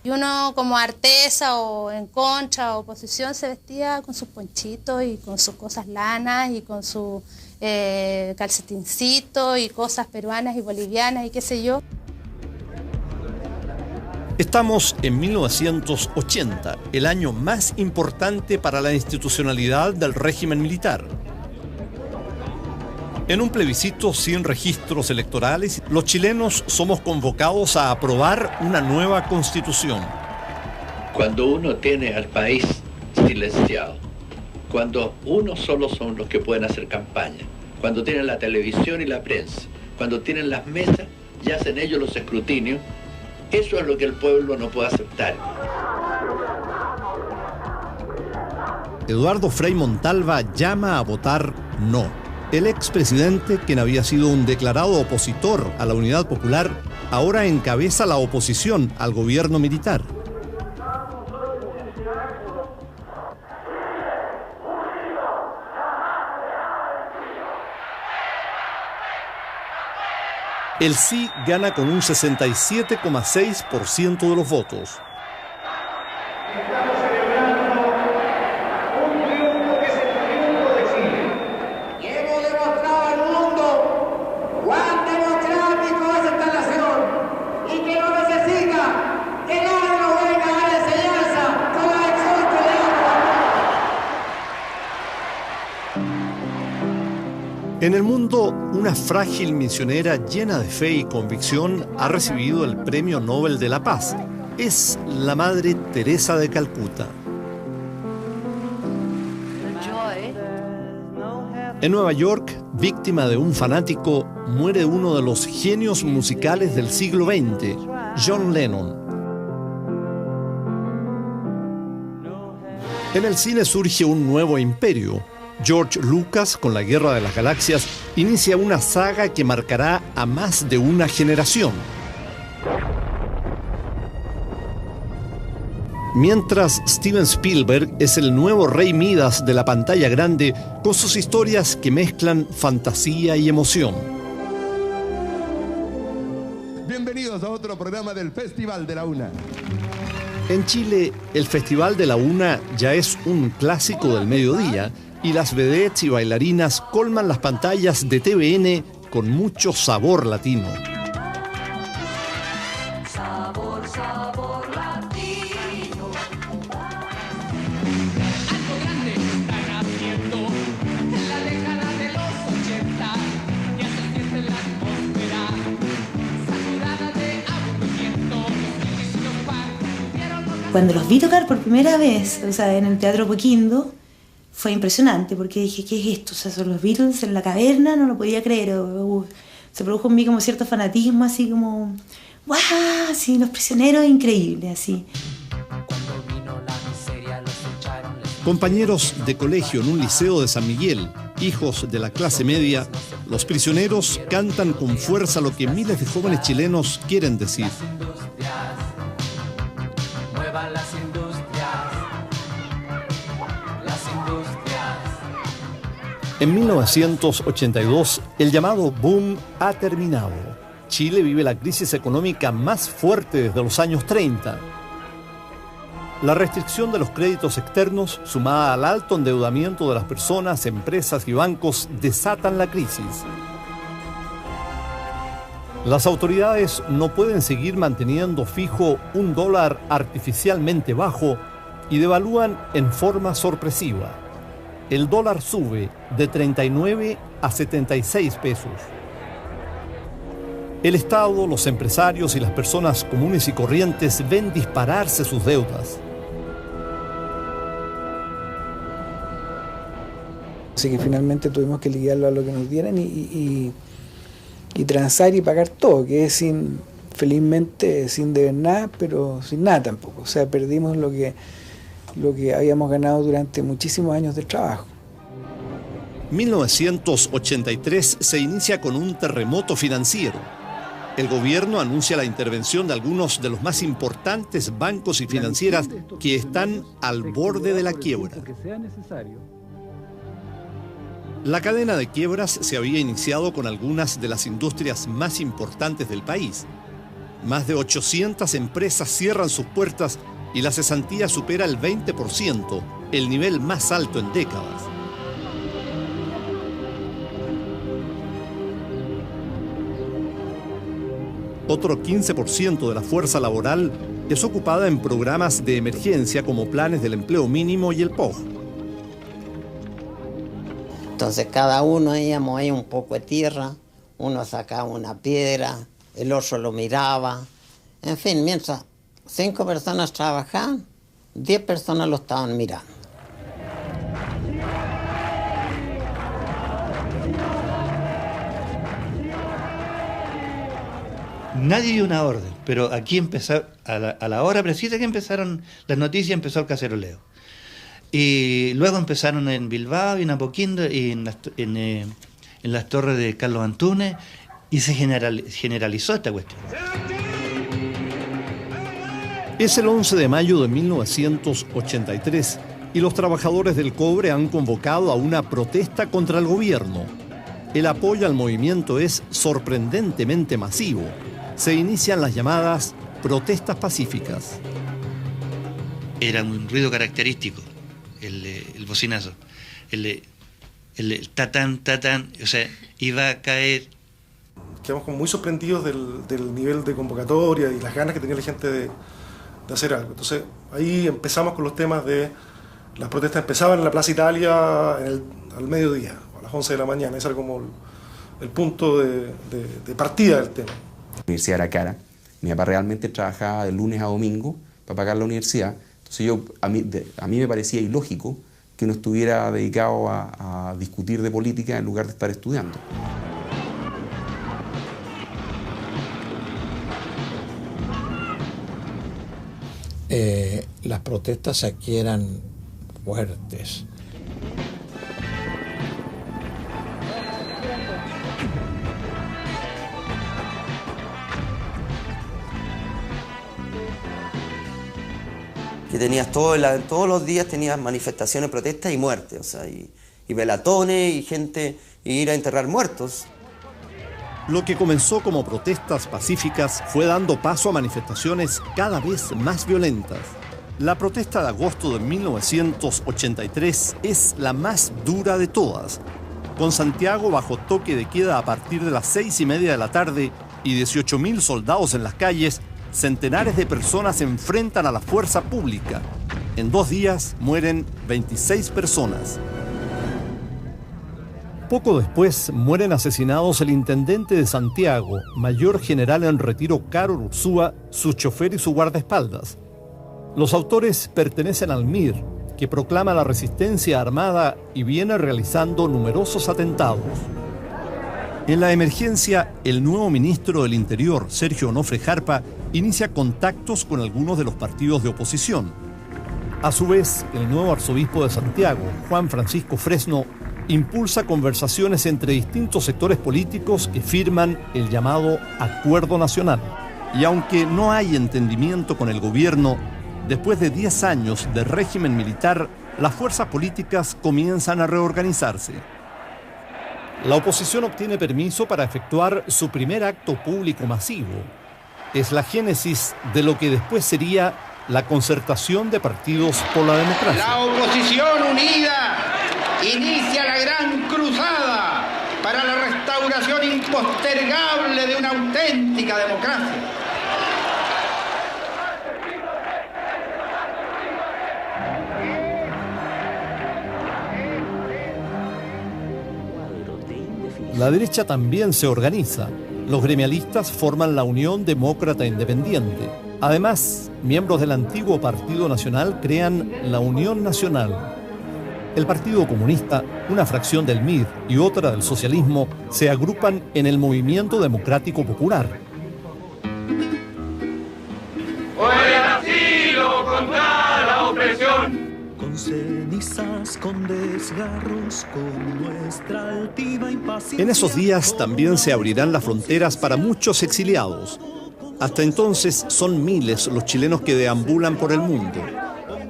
Y uno como artesa o en contra o oposición se vestía con sus ponchitos y con sus cosas lanas y con su calcetincito y cosas peruanas y bolivianas y qué sé yo. Estamos en 1980, el año más importante para la institucionalidad del régimen militar. En un plebiscito sin registros electorales, los chilenos somos convocados a aprobar una nueva constitución. Cuando uno tiene al país silenciado, cuando uno solo son los que pueden hacer campaña, cuando tienen la televisión y la prensa, cuando tienen las mesas y hacen ellos los escrutinios, eso es lo que el pueblo no puede aceptar. Eduardo Frei Montalva llama a votar no. El expresidente, quien había sido un declarado opositor a la Unidad Popular, ahora encabeza la oposición al gobierno militar. El sí gana con un 67,6% de los votos. Estamos celebrando un triunfo que es el triunfo de Chile. Y hemos demostrado al mundo cuán democrático es esta nación y que no necesita que nadie nos venga a dar enseñanza con la lección que le damos. En el mundo, una frágil misionera llena de fe y convicción ha recibido el Premio Nobel de la Paz. Es la Madre Teresa de Calcuta. En Nueva York, víctima de un fanático, muere uno de los genios musicales del siglo XX, John Lennon. En el cine surge un nuevo imperio. George Lucas, con la Guerra de las Galaxias, inicia una saga que marcará a más de una generación. Mientras Steven Spielberg es el nuevo rey Midas de la pantalla grande, con sus historias que mezclan fantasía y emoción. Bienvenidos a otro programa del Festival de la Una. En Chile, el Festival de la Una ya es un clásico del mediodía, y las vedettes y bailarinas colman las pantallas de TVN con mucho sabor latino. Sabor, sabor latino. Algo grande están haciendo en la década de los 80. Ya se siente la atmósfera saturada de aburrimiento. Los niños y los padres vieron lo que cuando los vi tocar por primera vez, o sea, en el Teatro Apoquindo, fue impresionante, porque dije, ¿qué es esto? O sea, son los Beatles en la caverna, no lo podía creer. Se produjo en mí como cierto fanatismo, así como, ¡guau! Sí, Los Prisioneros, increíble, así. Compañeros de colegio en un liceo de San Miguel, hijos de la clase media, Los Prisioneros cantan con fuerza lo que miles de jóvenes chilenos quieren decir. Muevan las industrias. En 1982, el llamado boom ha terminado. Chile vive la crisis económica más fuerte desde los años 30. La restricción de los créditos externos, sumada al alto endeudamiento de las personas, empresas y bancos, desatan la crisis. Las autoridades no pueden seguir manteniendo fijo un dólar artificialmente bajo y devalúan en forma sorpresiva. El dólar sube de 39 a 76 pesos. El Estado, los empresarios y las personas comunes y corrientes ven dispararse sus deudas. Así que finalmente tuvimos que liquidarlo a lo que nos dieran y transar y pagar todo, que es felizmente sin deber nada, pero sin nada tampoco. O sea, perdimos lo que habíamos ganado durante muchísimos años de trabajo. 1983 se inicia con un terremoto financiero. El gobierno anuncia la intervención de algunos de los más importantes bancos y financieras que están al borde de la quiebra. La cadena de quiebras se había iniciado con algunas de las industrias más importantes del país. Más de 800 empresas cierran sus puertas y la cesantía supera el 20%, el nivel más alto en décadas. Otro 15% de la fuerza laboral es ocupada en programas de emergencia como planes del empleo mínimo y el POG. Entonces cada uno íbamos ahí un poco de tierra, uno sacaba una piedra, el otro lo miraba. En fin, mientras 5 personas trabajaban, 10 personas lo estaban mirando. Nadie dio una orden, pero aquí empezó, a la hora precisa que empezaron las noticias, empezó el caceroleo. Y luego empezaron en Bilbao y en Apoquindo y en las torres de Carlos Antunes y se generalizó esta cuestión. Es el 11 de mayo de 1983 y los trabajadores del cobre han convocado a una protesta contra el gobierno. El apoyo al movimiento es sorprendentemente masivo. Se inician las llamadas protestas pacíficas. Era un ruido característico, el bocinazo, el tatán, tatán, o sea, iba a caer. Quedamos como muy sorprendidos del nivel de convocatoria y las ganas que tenía la gente de hacer algo. Entonces ahí empezamos con los temas de las protestas. Empezaban en la Plaza Italia al mediodía, a las 11 de la mañana. Ese era como el punto de partida del tema. La universidad era cara. Mi papá realmente trabajaba de lunes a domingo para pagar la universidad. Entonces a mí me parecía ilógico que uno estuviera dedicado a discutir de política en lugar de estar estudiando. Las protestas aquí eran fuertes. Que tenías todos los días tenías manifestaciones, protestas y muertes, o sea, y velatones y gente, y ir a enterrar muertos. Lo que comenzó como protestas pacíficas fue dando paso a manifestaciones cada vez más violentas. La protesta de agosto de 1983 es la más dura de todas, con Santiago bajo toque de queda a partir de las 6:30 de la tarde y 18.000 soldados en las calles. Centenares de personas se enfrentan a la fuerza pública. En 2 días mueren 26 personas. Poco después mueren asesinados el intendente de Santiago, mayor general en retiro Karol Ursúa, su chofer y su guardaespaldas. Los autores pertenecen al MIR, que proclama la resistencia armada y viene realizando numerosos atentados. En la emergencia, el nuevo ministro del Interior, Sergio Onofre Jarpa, inicia contactos con algunos de los partidos de oposición. A su vez, el nuevo arzobispo de Santiago, Juan Francisco Fresno, impulsa conversaciones entre distintos sectores políticos que firman el llamado Acuerdo Nacional. Y aunque no hay entendimiento con el gobierno, después de 10 años de régimen militar, las fuerzas políticas comienzan a reorganizarse. La oposición obtiene permiso para efectuar su primer acto público masivo. Es la génesis de lo que después sería la concertación de partidos por la democracia. La oposición unida inicia la gran cruzada para la restauración impostergable de una auténtica democracia. La derecha también se organiza. Los gremialistas forman la Unión Demócrata Independiente. Además, miembros del antiguo Partido Nacional crean la Unión Nacional. El Partido Comunista, una fracción del MIR y otra del socialismo, se agrupan en el Movimiento Democrático Popular. Hoy asilo contra la opresión. Con cenizas, con desgarros, con nuestra altiva impaciencia. En esos días también se abrirán las fronteras para muchos exiliados. Hasta entonces son miles los chilenos que deambulan por el mundo.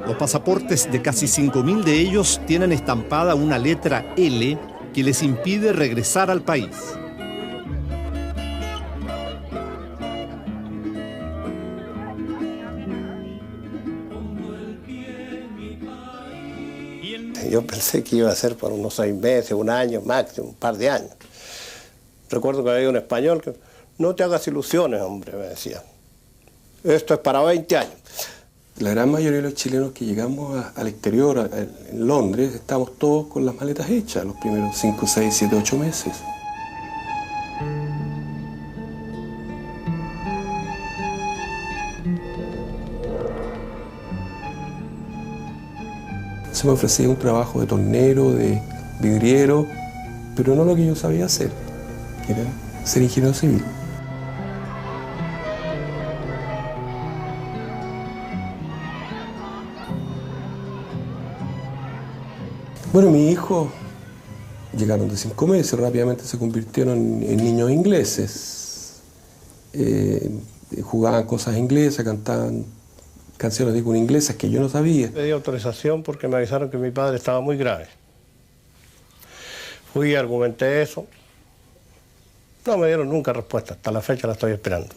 Los pasaportes de casi 5.000 de ellos tienen estampada una letra L que les impide regresar al país. Yo pensé que iba a ser por unos 6 meses, 1 año máximo, un par de años. Recuerdo que había un español que, no te hagas ilusiones, hombre, me decía. Esto es para 20 años. La gran mayoría de los chilenos que llegamos al exterior, en Londres, estamos todos con las maletas hechas los primeros 5, 6, 7, 8 meses. Se me ofrecía un trabajo de tornero, de vidriero, pero no lo que yo sabía hacer, que era ser ingeniero civil. Bueno, mis hijos llegaron de 5 meses, rápidamente se convirtieron en niños ingleses. Jugaban cosas inglesas, cantaban canciones inglesas que yo no sabía. Pedí autorización porque me avisaron que mi padre estaba muy grave. Fui y argumenté eso. No me dieron nunca respuesta, hasta la fecha la estoy esperando.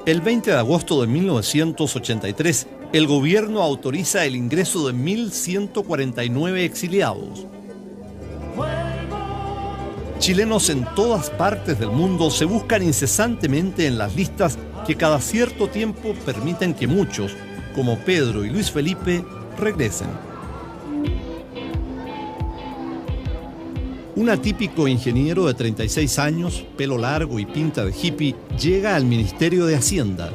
El 20 de agosto de 1983, el gobierno autoriza el ingreso de 1.149 exiliados. Chilenos en todas partes del mundo se buscan incesantemente en las listas que cada cierto tiempo permiten que muchos, como Pedro y Luis Felipe, regresen. Un atípico ingeniero de 36 años, pelo largo y pinta de hippie, llega al Ministerio de Hacienda.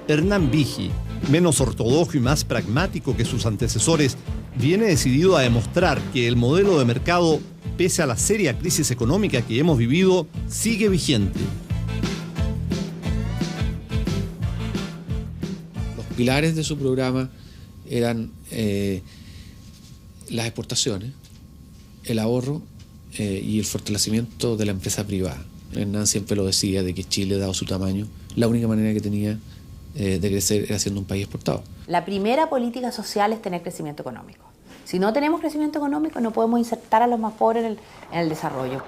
Hernán Vigi, menos ortodoxo y más pragmático que sus antecesores, viene decidido a demostrar que el modelo de mercado, pese a la seria crisis económica que hemos vivido, sigue vigente. Los pilares de su programa eran las exportaciones, el ahorro y el fortalecimiento de la empresa privada. Hernán siempre lo decía, de que Chile, dado su tamaño, la única manera que tenía de crecer era siendo un país exportador. La primera política social es tener crecimiento económico. Si no tenemos crecimiento económico, no podemos insertar a los más pobres en el desarrollo.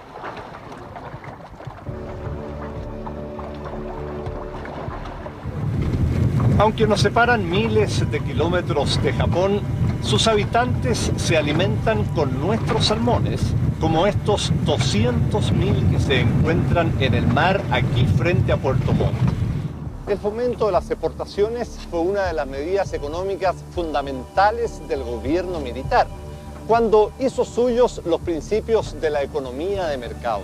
Aunque nos separan miles de kilómetros de Japón, sus habitantes se alimentan con nuestros salmones, como estos 200.000 que se encuentran en el mar aquí frente a Puerto Montt. El fomento de las exportaciones fue una de las medidas económicas fundamentales del gobierno militar, cuando hizo suyos los principios de la economía de mercado.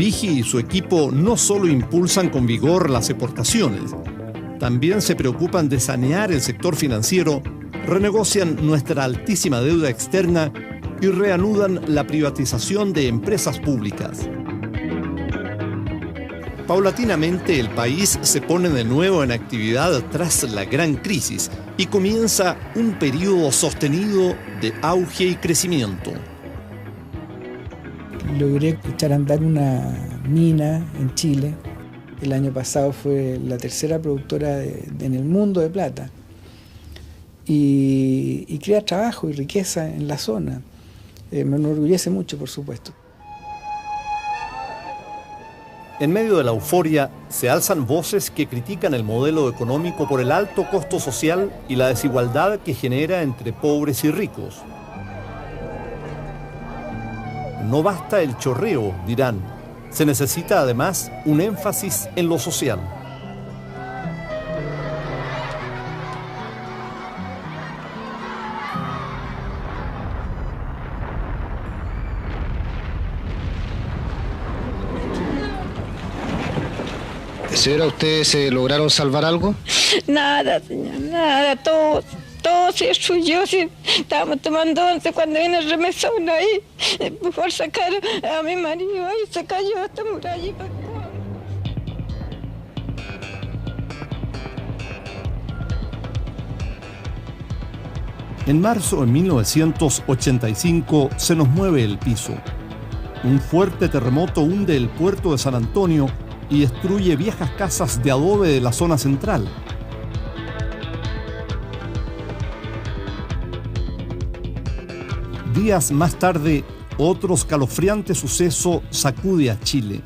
Vigi y su equipo no solo impulsan con vigor las exportaciones, también se preocupan de sanear el sector financiero, renegocian nuestra altísima deuda externa y reanudan la privatización de empresas públicas. Paulatinamente el país se pone de nuevo en actividad tras la gran crisis y comienza un periodo sostenido de auge y crecimiento. Logré echar a andar una mina en Chile. El año pasado fue la tercera productora en el mundo de plata. Y crea trabajo y riqueza en la zona. Me enorgullece mucho, por supuesto. En medio de la euforia, se alzan voces que critican el modelo económico por el alto costo social y la desigualdad que genera entre pobres y ricos. No basta el chorreo, dirán. Se necesita además un énfasis en lo social. Señora, ¿ustedes lograron salvar algo? Nada, señor, nada, todo se destruyó. Sí. Estábamos tomando once cuando viene el remesón ahí, por sacar a mi marido, ahí se cayó esta muralla. En marzo de 1985 se nos mueve el piso. Un fuerte terremoto hunde el puerto de San Antonio y destruye viejas casas de adobe de la zona central. Días más tarde, otro escalofriante suceso sacude a Chile.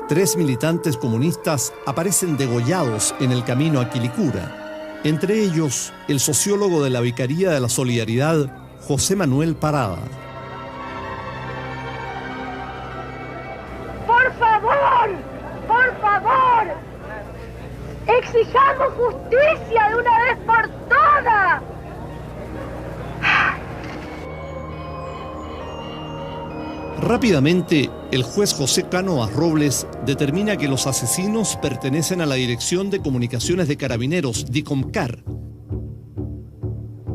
3 militantes comunistas aparecen degollados en el camino a Quilicura. Entre ellos, el sociólogo de la Vicaría de la Solidaridad, José Manuel Parada. ¡Por favor! ¡Exijamos justicia de una vez por todas! Rápidamente, el juez José Cánovas Robles determina que los asesinos pertenecen a la Dirección de Comunicaciones de Carabineros, DICOMCAR.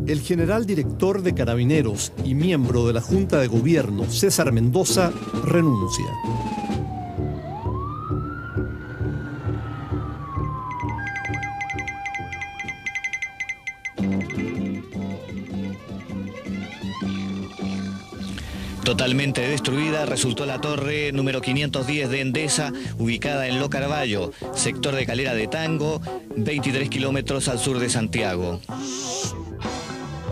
El general director de Carabineros y miembro de la Junta de Gobierno, César Mendoza, renuncia. Totalmente destruida resultó la torre número 510 de Endesa, ubicada en Lo Carballo, sector de Calera de Tango, 23 kilómetros al sur de Santiago.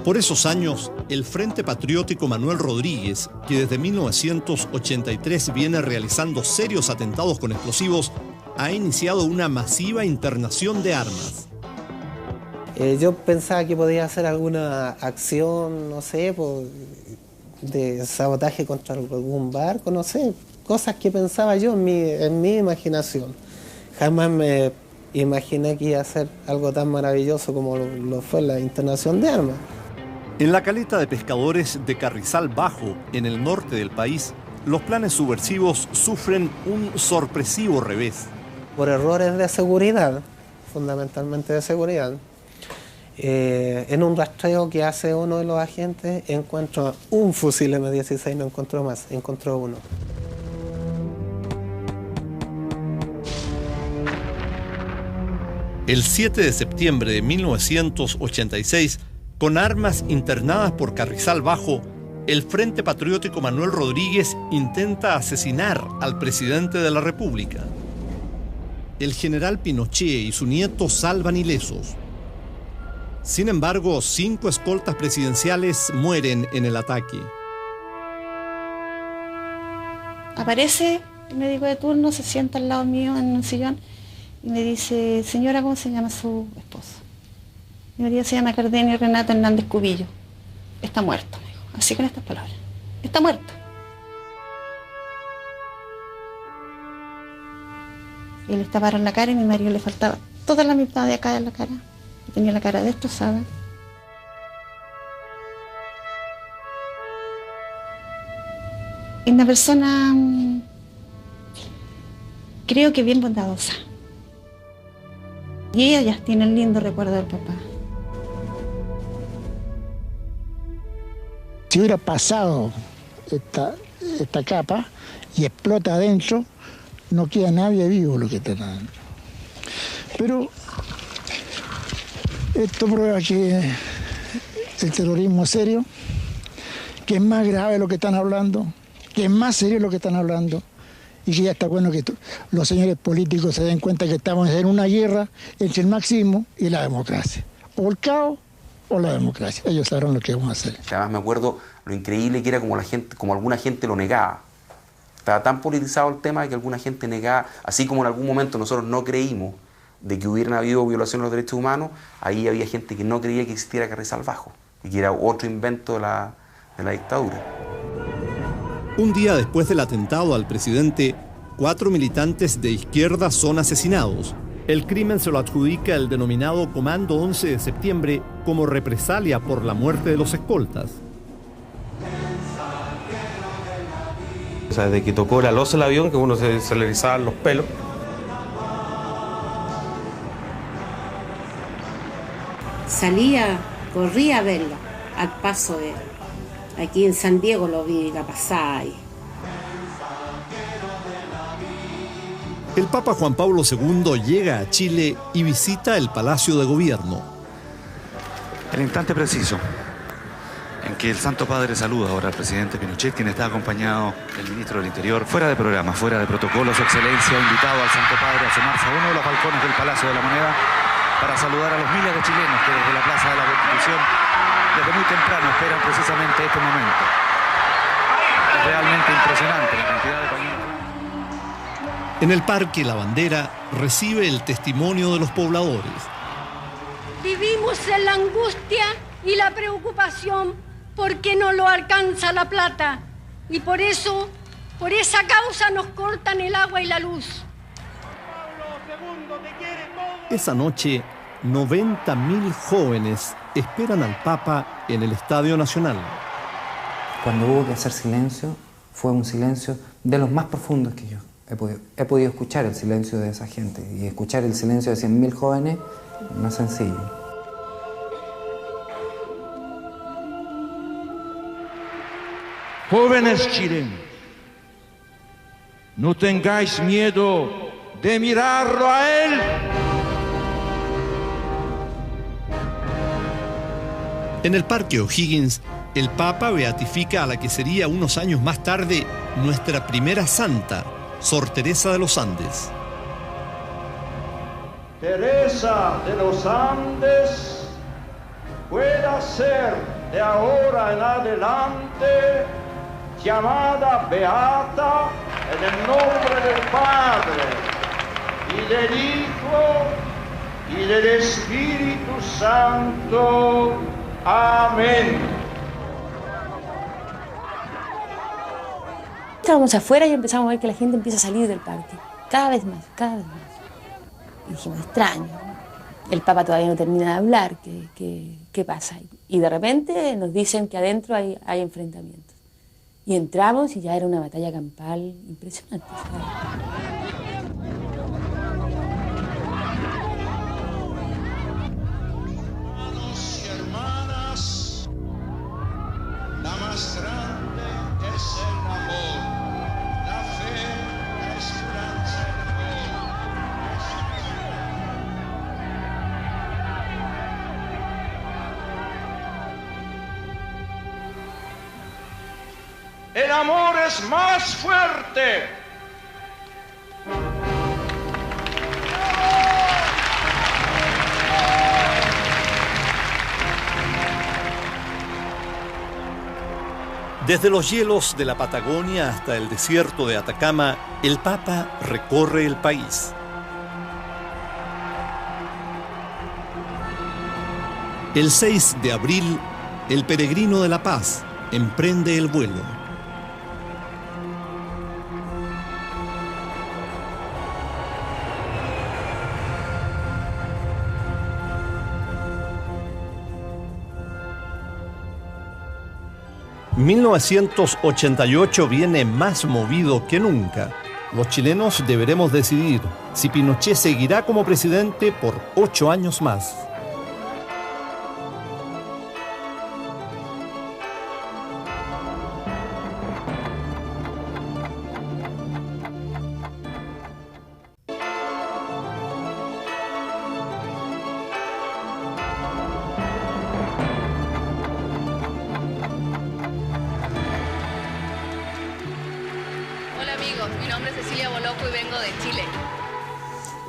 Por esos años, el Frente Patriótico Manuel Rodríguez, que desde 1983 viene realizando serios atentados con explosivos, ha iniciado una masiva internación de armas. Yo pensaba que podía hacer alguna acción, no sé, de sabotaje contra algún barco, no sé, cosas que pensaba yo en mi imaginación. Jamás me imaginé que iba a ser algo tan maravilloso como lo fue la internación de armas. En la caleta de pescadores de Carrizal Bajo, en el norte del país, los planes subversivos sufren un sorpresivo revés. Por errores de seguridad, fundamentalmente de seguridad. En un rastreo que hace uno de los agentes, encuentra un fusil M16, no encontró más, encontró uno. El 7 de septiembre de 1986, con armas internadas por Carrizal Bajo, el Frente Patriótico Manuel Rodríguez intenta asesinar al presidente de la República. El general Pinochet y su nieto salvan ilesos. Sin embargo, 5 escoltas presidenciales mueren en el ataque. Aparece el médico de turno, se sienta al lado mío en un sillón y me dice: señora, ¿cómo se llama su esposo? Mi marido se llama Cardenio Renato Hernández Cubillo. Está muerto, me dijo, así con estas palabras. Está muerto. Y le taparon la cara y a mi marido le faltaba toda la mitad de acá de la cara. Tenía la cara destrozada. Una persona, creo que bien bondadosa. Y ella ya tiene el lindo recuerdo del papá. Si hubiera pasado esta capa y explota adentro, no queda nadie vivo lo que está dando. Pero esto prueba que el terrorismo es serio, que es más grave lo que están hablando, que es más serio lo que están hablando, y que ya está bueno que los señores políticos se den cuenta que estamos en una guerra entre el marxismo y la democracia. O el caos o la democracia. Ellos sabrán lo que vamos a hacer. Además me acuerdo lo increíble que era como alguna gente lo negaba. Estaba tan politizado el tema que alguna gente negaba, así como en algún momento nosotros no creímos de que hubieran habido violaciones de los derechos humanos, ahí había gente que no creía que existiera Carrizal Bajo y que era otro invento de la dictadura. Un día después del atentado al presidente, 4 militantes de izquierda son asesinados. El crimen se lo adjudica el denominado Comando 11 de septiembre como represalia por la muerte de los escoltas. O sea, desde que tocó la losa del avión, que uno se le erizaban los pelos. Salía, corría a verlo, al paso de él. Aquí en San Diego lo vi la pasada ahí. El Papa Juan Pablo II llega a Chile y visita el Palacio de Gobierno. El instante preciso en que el Santo Padre saluda ahora al presidente Pinochet, quien está acompañado del ministro del Interior, fuera de programa, fuera de protocolo. Su Excelencia ha invitado al Santo Padre a asomarse a uno de los balcones del Palacio de la Moneda para saludar a los miles de chilenos que desde la Plaza de la Constitución desde muy temprano esperan precisamente este momento. Es realmente impresionante la cantidad de pañuelos. En el Parque La Bandera recibe el testimonio de los pobladores. Vivimos en la angustia y la preocupación porque no lo alcanza la plata. Y por eso, por esa causa nos cortan el agua y la luz. Esa noche, 90.000 jóvenes esperan al Papa en el Estadio Nacional. Cuando hubo que hacer silencio, fue un silencio de los más profundos que yo he podido escuchar, el silencio de esa gente. Y escuchar el silencio de 100.000 jóvenes no es sencillo. Jóvenes chilenos, no tengáis miedo de mirarlo a él. En el Parque O'Higgins, el Papa beatifica a la que sería unos años más tarde nuestra primera santa, Sor Teresa de los Andes. Teresa de los Andes pueda ser de ahora en adelante llamada beata en el nombre del Padre y del Hijo y del Espíritu Santo. Amén. Estábamos afuera y empezamos a ver que la gente empieza a salir del parque. Cada vez más, cada vez más. Y dijimos, extraño. El Papa todavía no termina de hablar. ¿Qué pasa? Y de repente nos dicen que adentro hay enfrentamientos. Y entramos y ya era una batalla campal impresionante, ¿sabes? La más grande es el amor, la fe, la esperanza, el amor es más fuerte. Desde los hielos de la Patagonia hasta el desierto de Atacama, el Papa recorre el país. El 6 de abril, el peregrino de la paz emprende el vuelo. 1988 viene más movido que nunca. Los chilenos deberemos decidir si Pinochet seguirá como presidente por 8 años más.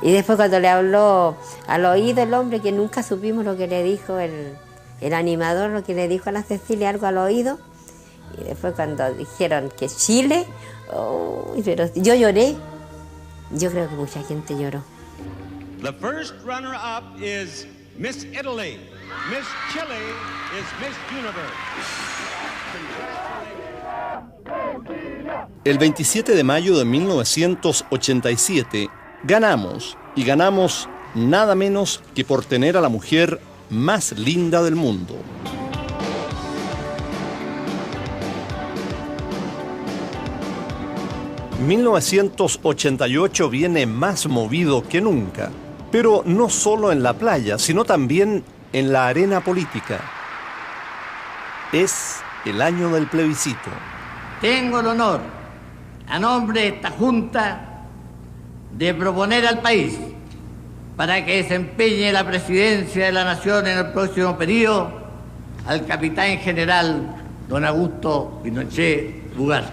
Y después cuando le habló al oído el hombre, que nunca supimos lo que le dijo el animador, lo que le dijo a la Cecilia, algo al oído. Y después cuando dijeron que Chile, pero yo lloré. Yo creo que mucha gente lloró. The first runner-up is Miss Italy. Miss Chile is Miss Universe. El 27 de mayo de 1987 ganamos, y ganamos nada menos que por tener a la mujer más linda del mundo. ...1988 viene más movido que nunca, pero no solo en la playa, sino también en la arena política. Es el año del plebiscito. Tengo el honor, a nombre de esta Junta, de proponer al país para que desempeñe la presidencia de la Nación en el próximo periodo al capitán general don Augusto Pinochet Ugarte.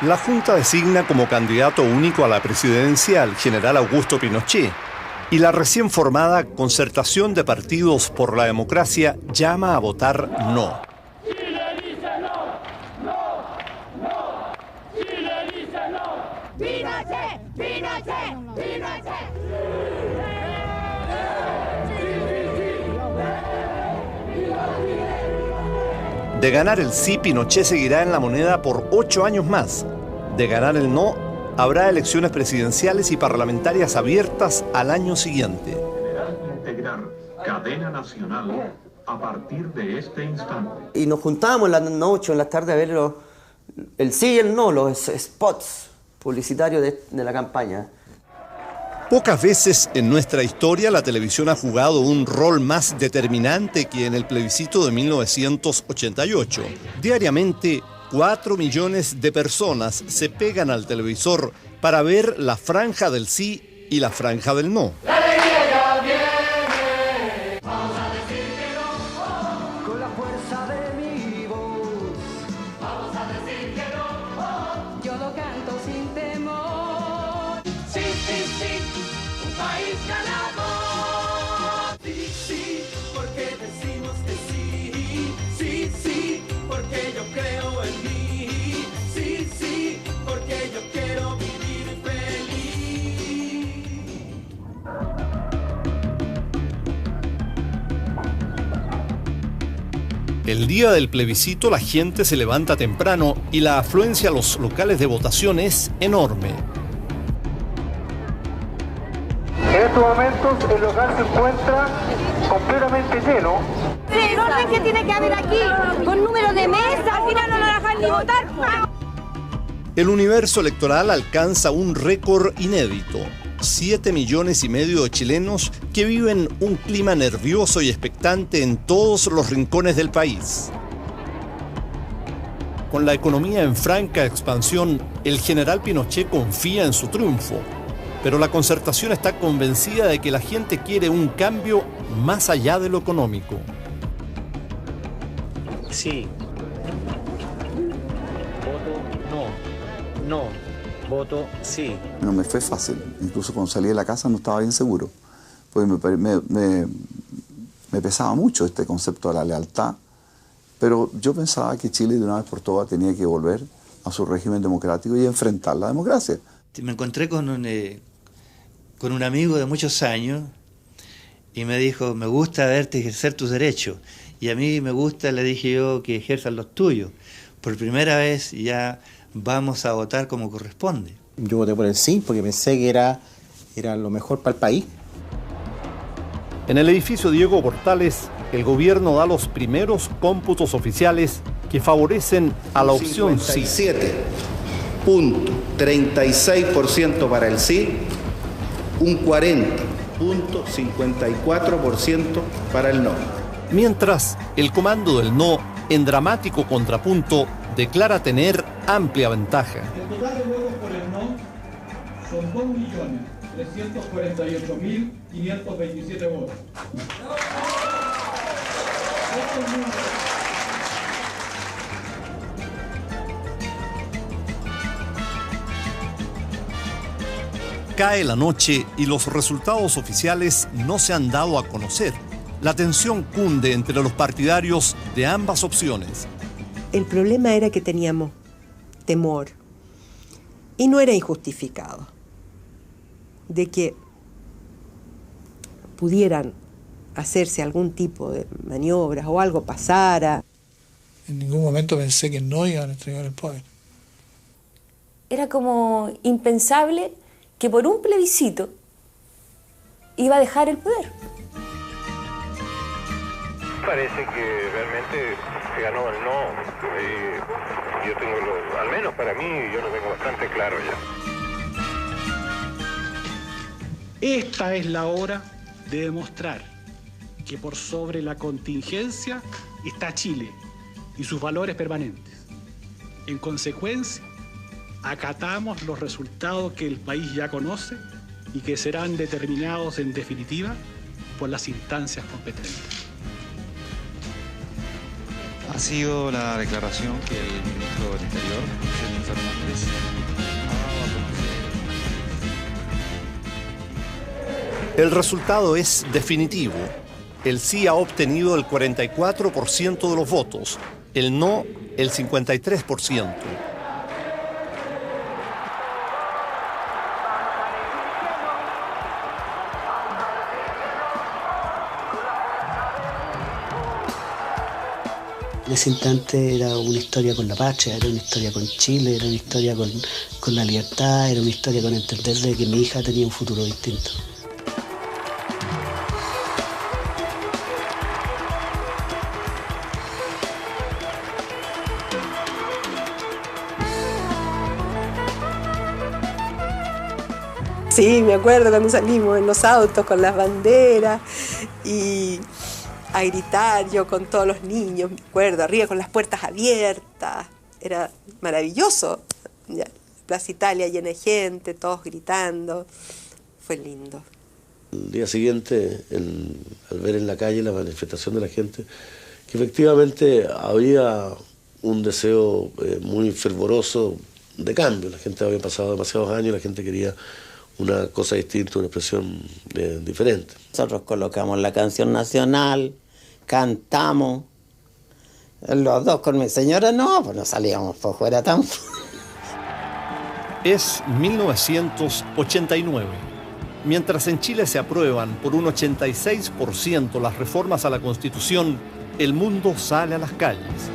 La Junta designa como candidato único a la presidencia al general Augusto Pinochet, y la recién formada Concertación de Partidos por la Democracia llama a votar no. De ganar el sí, Pinochet seguirá en la moneda por 8 años más. De ganar el no, habrá elecciones presidenciales y parlamentarias abiertas al año siguiente. Integrar cadena nacional a partir de este instante. Y nos juntábamos en la noche o en la tarde a ver el sí y el no, los spots publicitarios de la campaña. Pocas veces en nuestra historia la televisión ha jugado un rol más determinante que en el plebiscito de 1988. Diariamente, 4 millones de personas se pegan al televisor para ver la franja del sí y la franja del no. El día del plebiscito la gente se levanta temprano y la afluencia a los locales de votación es enorme. En estos momentos el local se encuentra completamente lleno. El orden que tiene que haber aquí, con número de mesa, al final no lo dejan ni votar. El universo electoral alcanza un récord inédito. 7,5 millones de chilenos que viven un clima nervioso y expectante en todos los rincones del país. Con la economía en franca expansión, el general Pinochet confía en su triunfo, pero la Concertación está convencida de que la gente quiere un cambio más allá de lo económico. Sí. Voto no. No. Voto sí. No me fue fácil. Incluso cuando salí de la casa no estaba bien seguro. Porque me pesaba mucho este concepto de la lealtad. Pero yo pensaba que Chile de una vez por todas tenía que volver a su régimen democrático y enfrentar la democracia. Me encontré con un amigo de muchos años y me dijo, me gusta verte ejercer tus derechos. Y a mí me gusta, le dije yo, que ejerzan los tuyos. Por primera vez ya vamos a votar como corresponde. Yo voté por el sí porque pensé que era lo mejor para el país. En el edificio Diego Portales, el gobierno da los primeros cómputos oficiales que favorecen a la opción sí. 57.36% para el sí, un 40.54% para el no. Mientras, el comando del no, en dramático contrapunto, declara tener amplia ventaja. El total de votos por el no son 2.348.527 votos. Cae la noche y los resultados oficiales no se han dado a conocer. La tensión cunde entre los partidarios de ambas opciones. El problema era que teníamos temor, y no era injustificado, de que pudieran hacerse algún tipo de maniobras o algo pasara. En ningún momento pensé que no iban a entregar el poder. Era como impensable que por un plebiscito iba a dejar el poder. Parece que realmente se ganó el no. Yo tengo, al menos para mí, yo lo tengo bastante claro ya. Esta es la hora de demostrar que por sobre la contingencia está Chile y sus valores permanentes. En consecuencia, acatamos los resultados que el país ya conoce y que serán determinados en definitiva por las instancias competentes. Ha sido la declaración que el ministro del Interior, Sergio Fernández, ha dado a conocer. El resultado es definitivo. El sí ha obtenido el 44% de los votos, el no el 53%. En ese instante era una historia con la patria, era una historia con Chile, era una historia con la libertad, era una historia con entender de que mi hija tenía un futuro distinto. Sí, me acuerdo cuando salimos en los autos con las banderas y a gritar yo con todos los niños, me acuerdo, arriba con las puertas abiertas, era maravilloso. Ya, Plaza Italia llena de gente, todos gritando, fue lindo. El día siguiente, al ver en la calle la manifestación de la gente, que efectivamente había un deseo muy fervoroso de cambio. La gente había pasado demasiados años, la gente quería una cosa distinta, una expresión diferente. Nosotros colocamos la canción nacional, cantamos, los dos con mi señora no, pues no salíamos por fuera tampoco. Es 1989. Mientras en Chile se aprueban por un 86% las reformas a la Constitución, el mundo sale a las calles.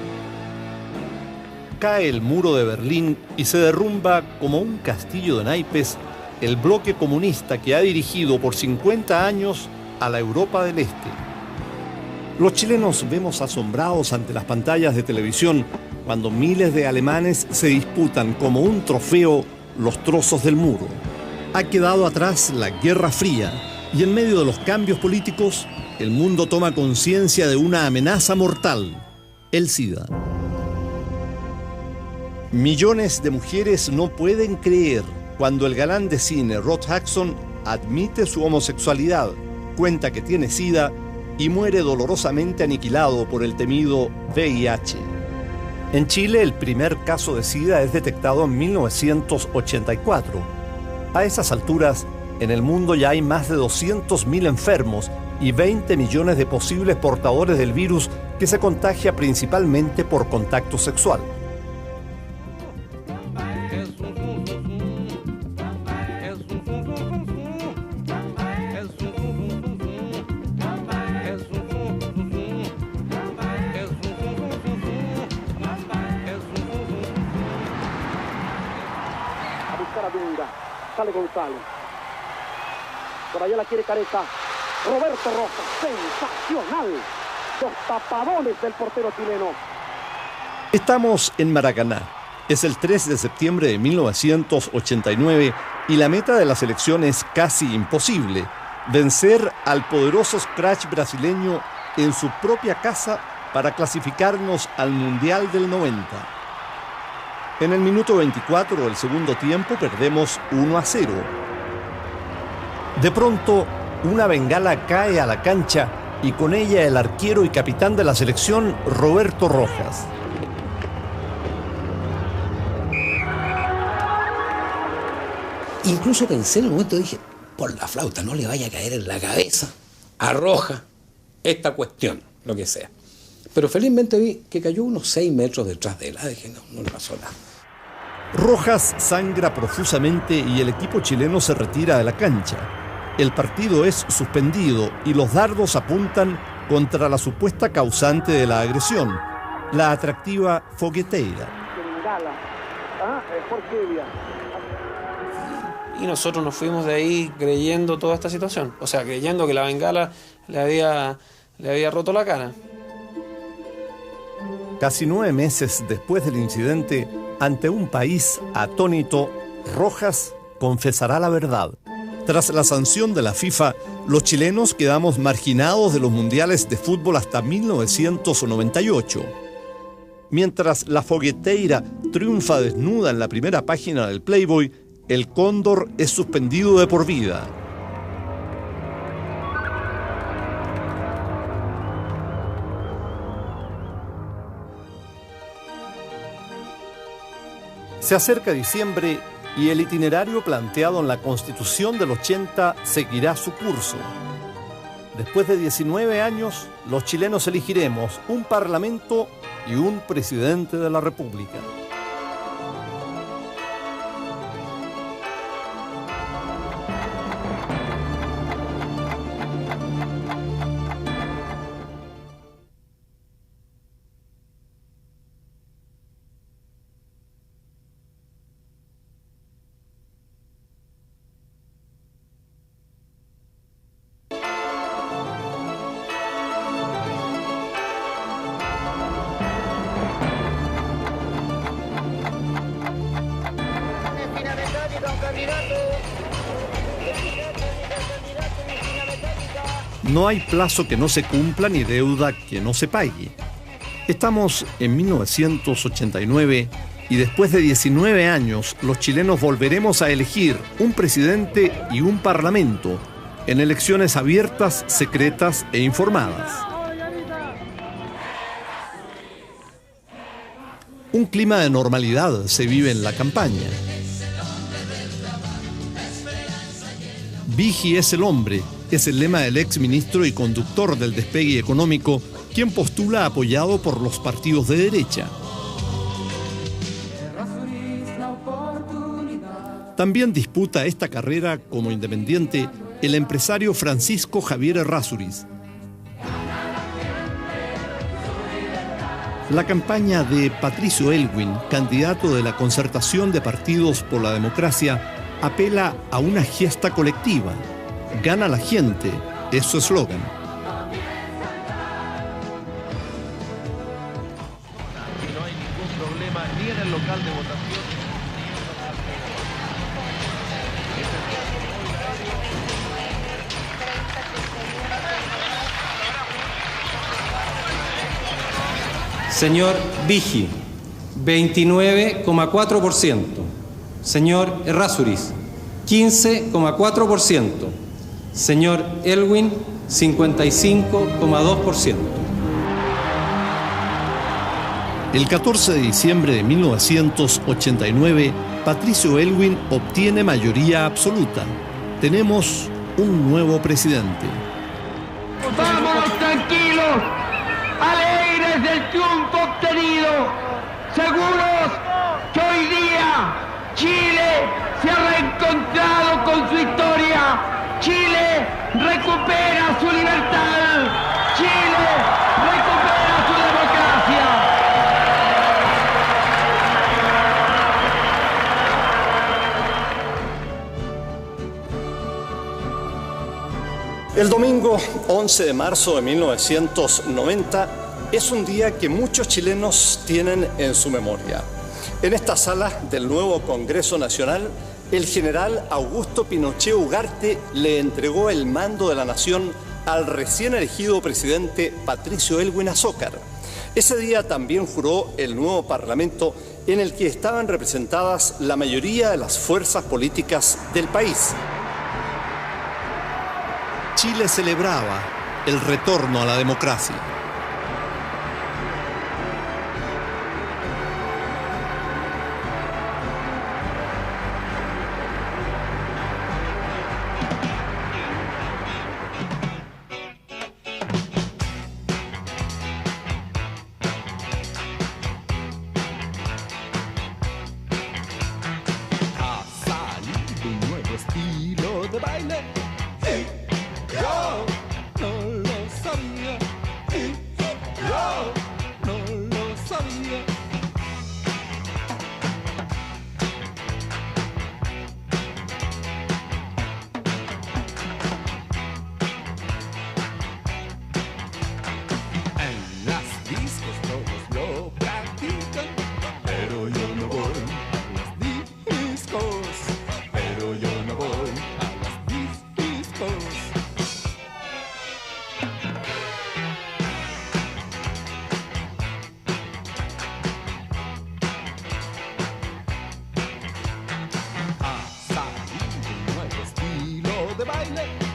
Cae el muro de Berlín y se derrumba como un castillo de naipes el bloque comunista que ha dirigido por 50 años a la Europa del Este. Los chilenos vemos asombrados ante las pantallas de televisión cuando miles de alemanes se disputan como un trofeo los trozos del muro. Ha quedado atrás la Guerra Fría y en medio de los cambios políticos, el mundo toma conciencia de una amenaza mortal, el SIDA. Millones de mujeres no pueden creer cuando el galán de cine Rod Hudson admite su homosexualidad, cuenta que tiene SIDA y muere dolorosamente aniquilado por el temido VIH. En Chile, el primer caso de SIDA es detectado en 1984. A esas alturas, en el mundo ya hay más de 200.000 enfermos y 20 millones de posibles portadores del virus que se contagia principalmente por contacto sexual. Sale González. Por allá la quiere Careca. Roberto Rojas. Sensacional. Los tapadones del portero chileno. Estamos en Maracaná. Es el 3 de septiembre de 1989 y la meta de la selección es casi imposible: vencer al poderoso Scratch brasileño en su propia casa para clasificarnos al Mundial del 90. En el minuto 24 del segundo tiempo perdemos 1-0. De pronto, una bengala cae a la cancha y con ella el arquero y capitán de la selección, Roberto Rojas. Incluso pensé en el momento, dije, por la flauta, no le vaya a caer en la cabeza a Rojas esta cuestión, lo que sea. Pero felizmente vi que cayó unos 6 metros detrás de él. Dije, no le pasó nada. Rojas sangra profusamente y el equipo chileno se retira de la cancha. El partido es suspendido y los dardos apuntan contra la supuesta causante de la agresión, la atractiva fogueteira. Y nosotros nos fuimos de ahí creyendo toda esta situación. O sea, creyendo que la bengala le había roto la cara. Casi 9 meses después del incidente, ante un país atónito, Rojas confesará la verdad. Tras la sanción de la FIFA, los chilenos quedamos marginados de los mundiales de fútbol hasta 1998. Mientras la fogueteira triunfa desnuda en la primera página del Playboy, el cóndor es suspendido de por vida. Se acerca diciembre y el itinerario planteado en la Constitución del 80 seguirá su curso. Después de 19 años, los chilenos elegiremos un parlamento y un presidente de la República. No hay plazo que no se cumpla ni deuda que no se pague. Estamos en 1989 y después de 19 años los chilenos volveremos a elegir un presidente y un parlamento en elecciones abiertas, secretas e informadas. Un clima de normalidad se vive en la campaña. Vigi es el hombre, es el lema del ex ministro y conductor del despegue económico, quien postula apoyado por los partidos de derecha. También disputa esta carrera como independiente el empresario Francisco Javier Errázuriz. La campaña de Patricio Aylwin, candidato de la Concertación de Partidos por la Democracia, apela a una gesta colectiva. Gana la gente, es su eslogan. No hay ningún problema ni en el local de votación. Señor Vigi, 29,4%. Señor Errázuriz, 15,4%. Señor Aylwin, 55,2%. El 14 de diciembre de 1989, Patricio Aylwin obtiene mayoría absoluta. Tenemos un nuevo presidente. ¡Vámonos tranquilos! ¡Alegres del triunfo obtenido! ¡Seguros que hoy día Chile se ha reencontrado con su historia! ¡Chile recupera su libertad! ¡Chile recupera su democracia! El domingo 11 de marzo de 1990 es un día que muchos chilenos tienen en su memoria. En esta sala del nuevo Congreso Nacional, el general Augusto Pinochet Ugarte le entregó el mando de la nación al recién elegido presidente Patricio Elwin Azócar. Ese día también juró el nuevo Parlamento, en el que estaban representadas la mayoría de las fuerzas políticas del país. Chile celebraba el retorno a la democracia. Ha salido un nuevo estilo de baile. Yo no lo sabía. Yo no lo sabía. En las discos todos lo practican, pero yo no voy a las discos. Pero yo no voy a las discos. Ha salido un nuevo estilo de baile.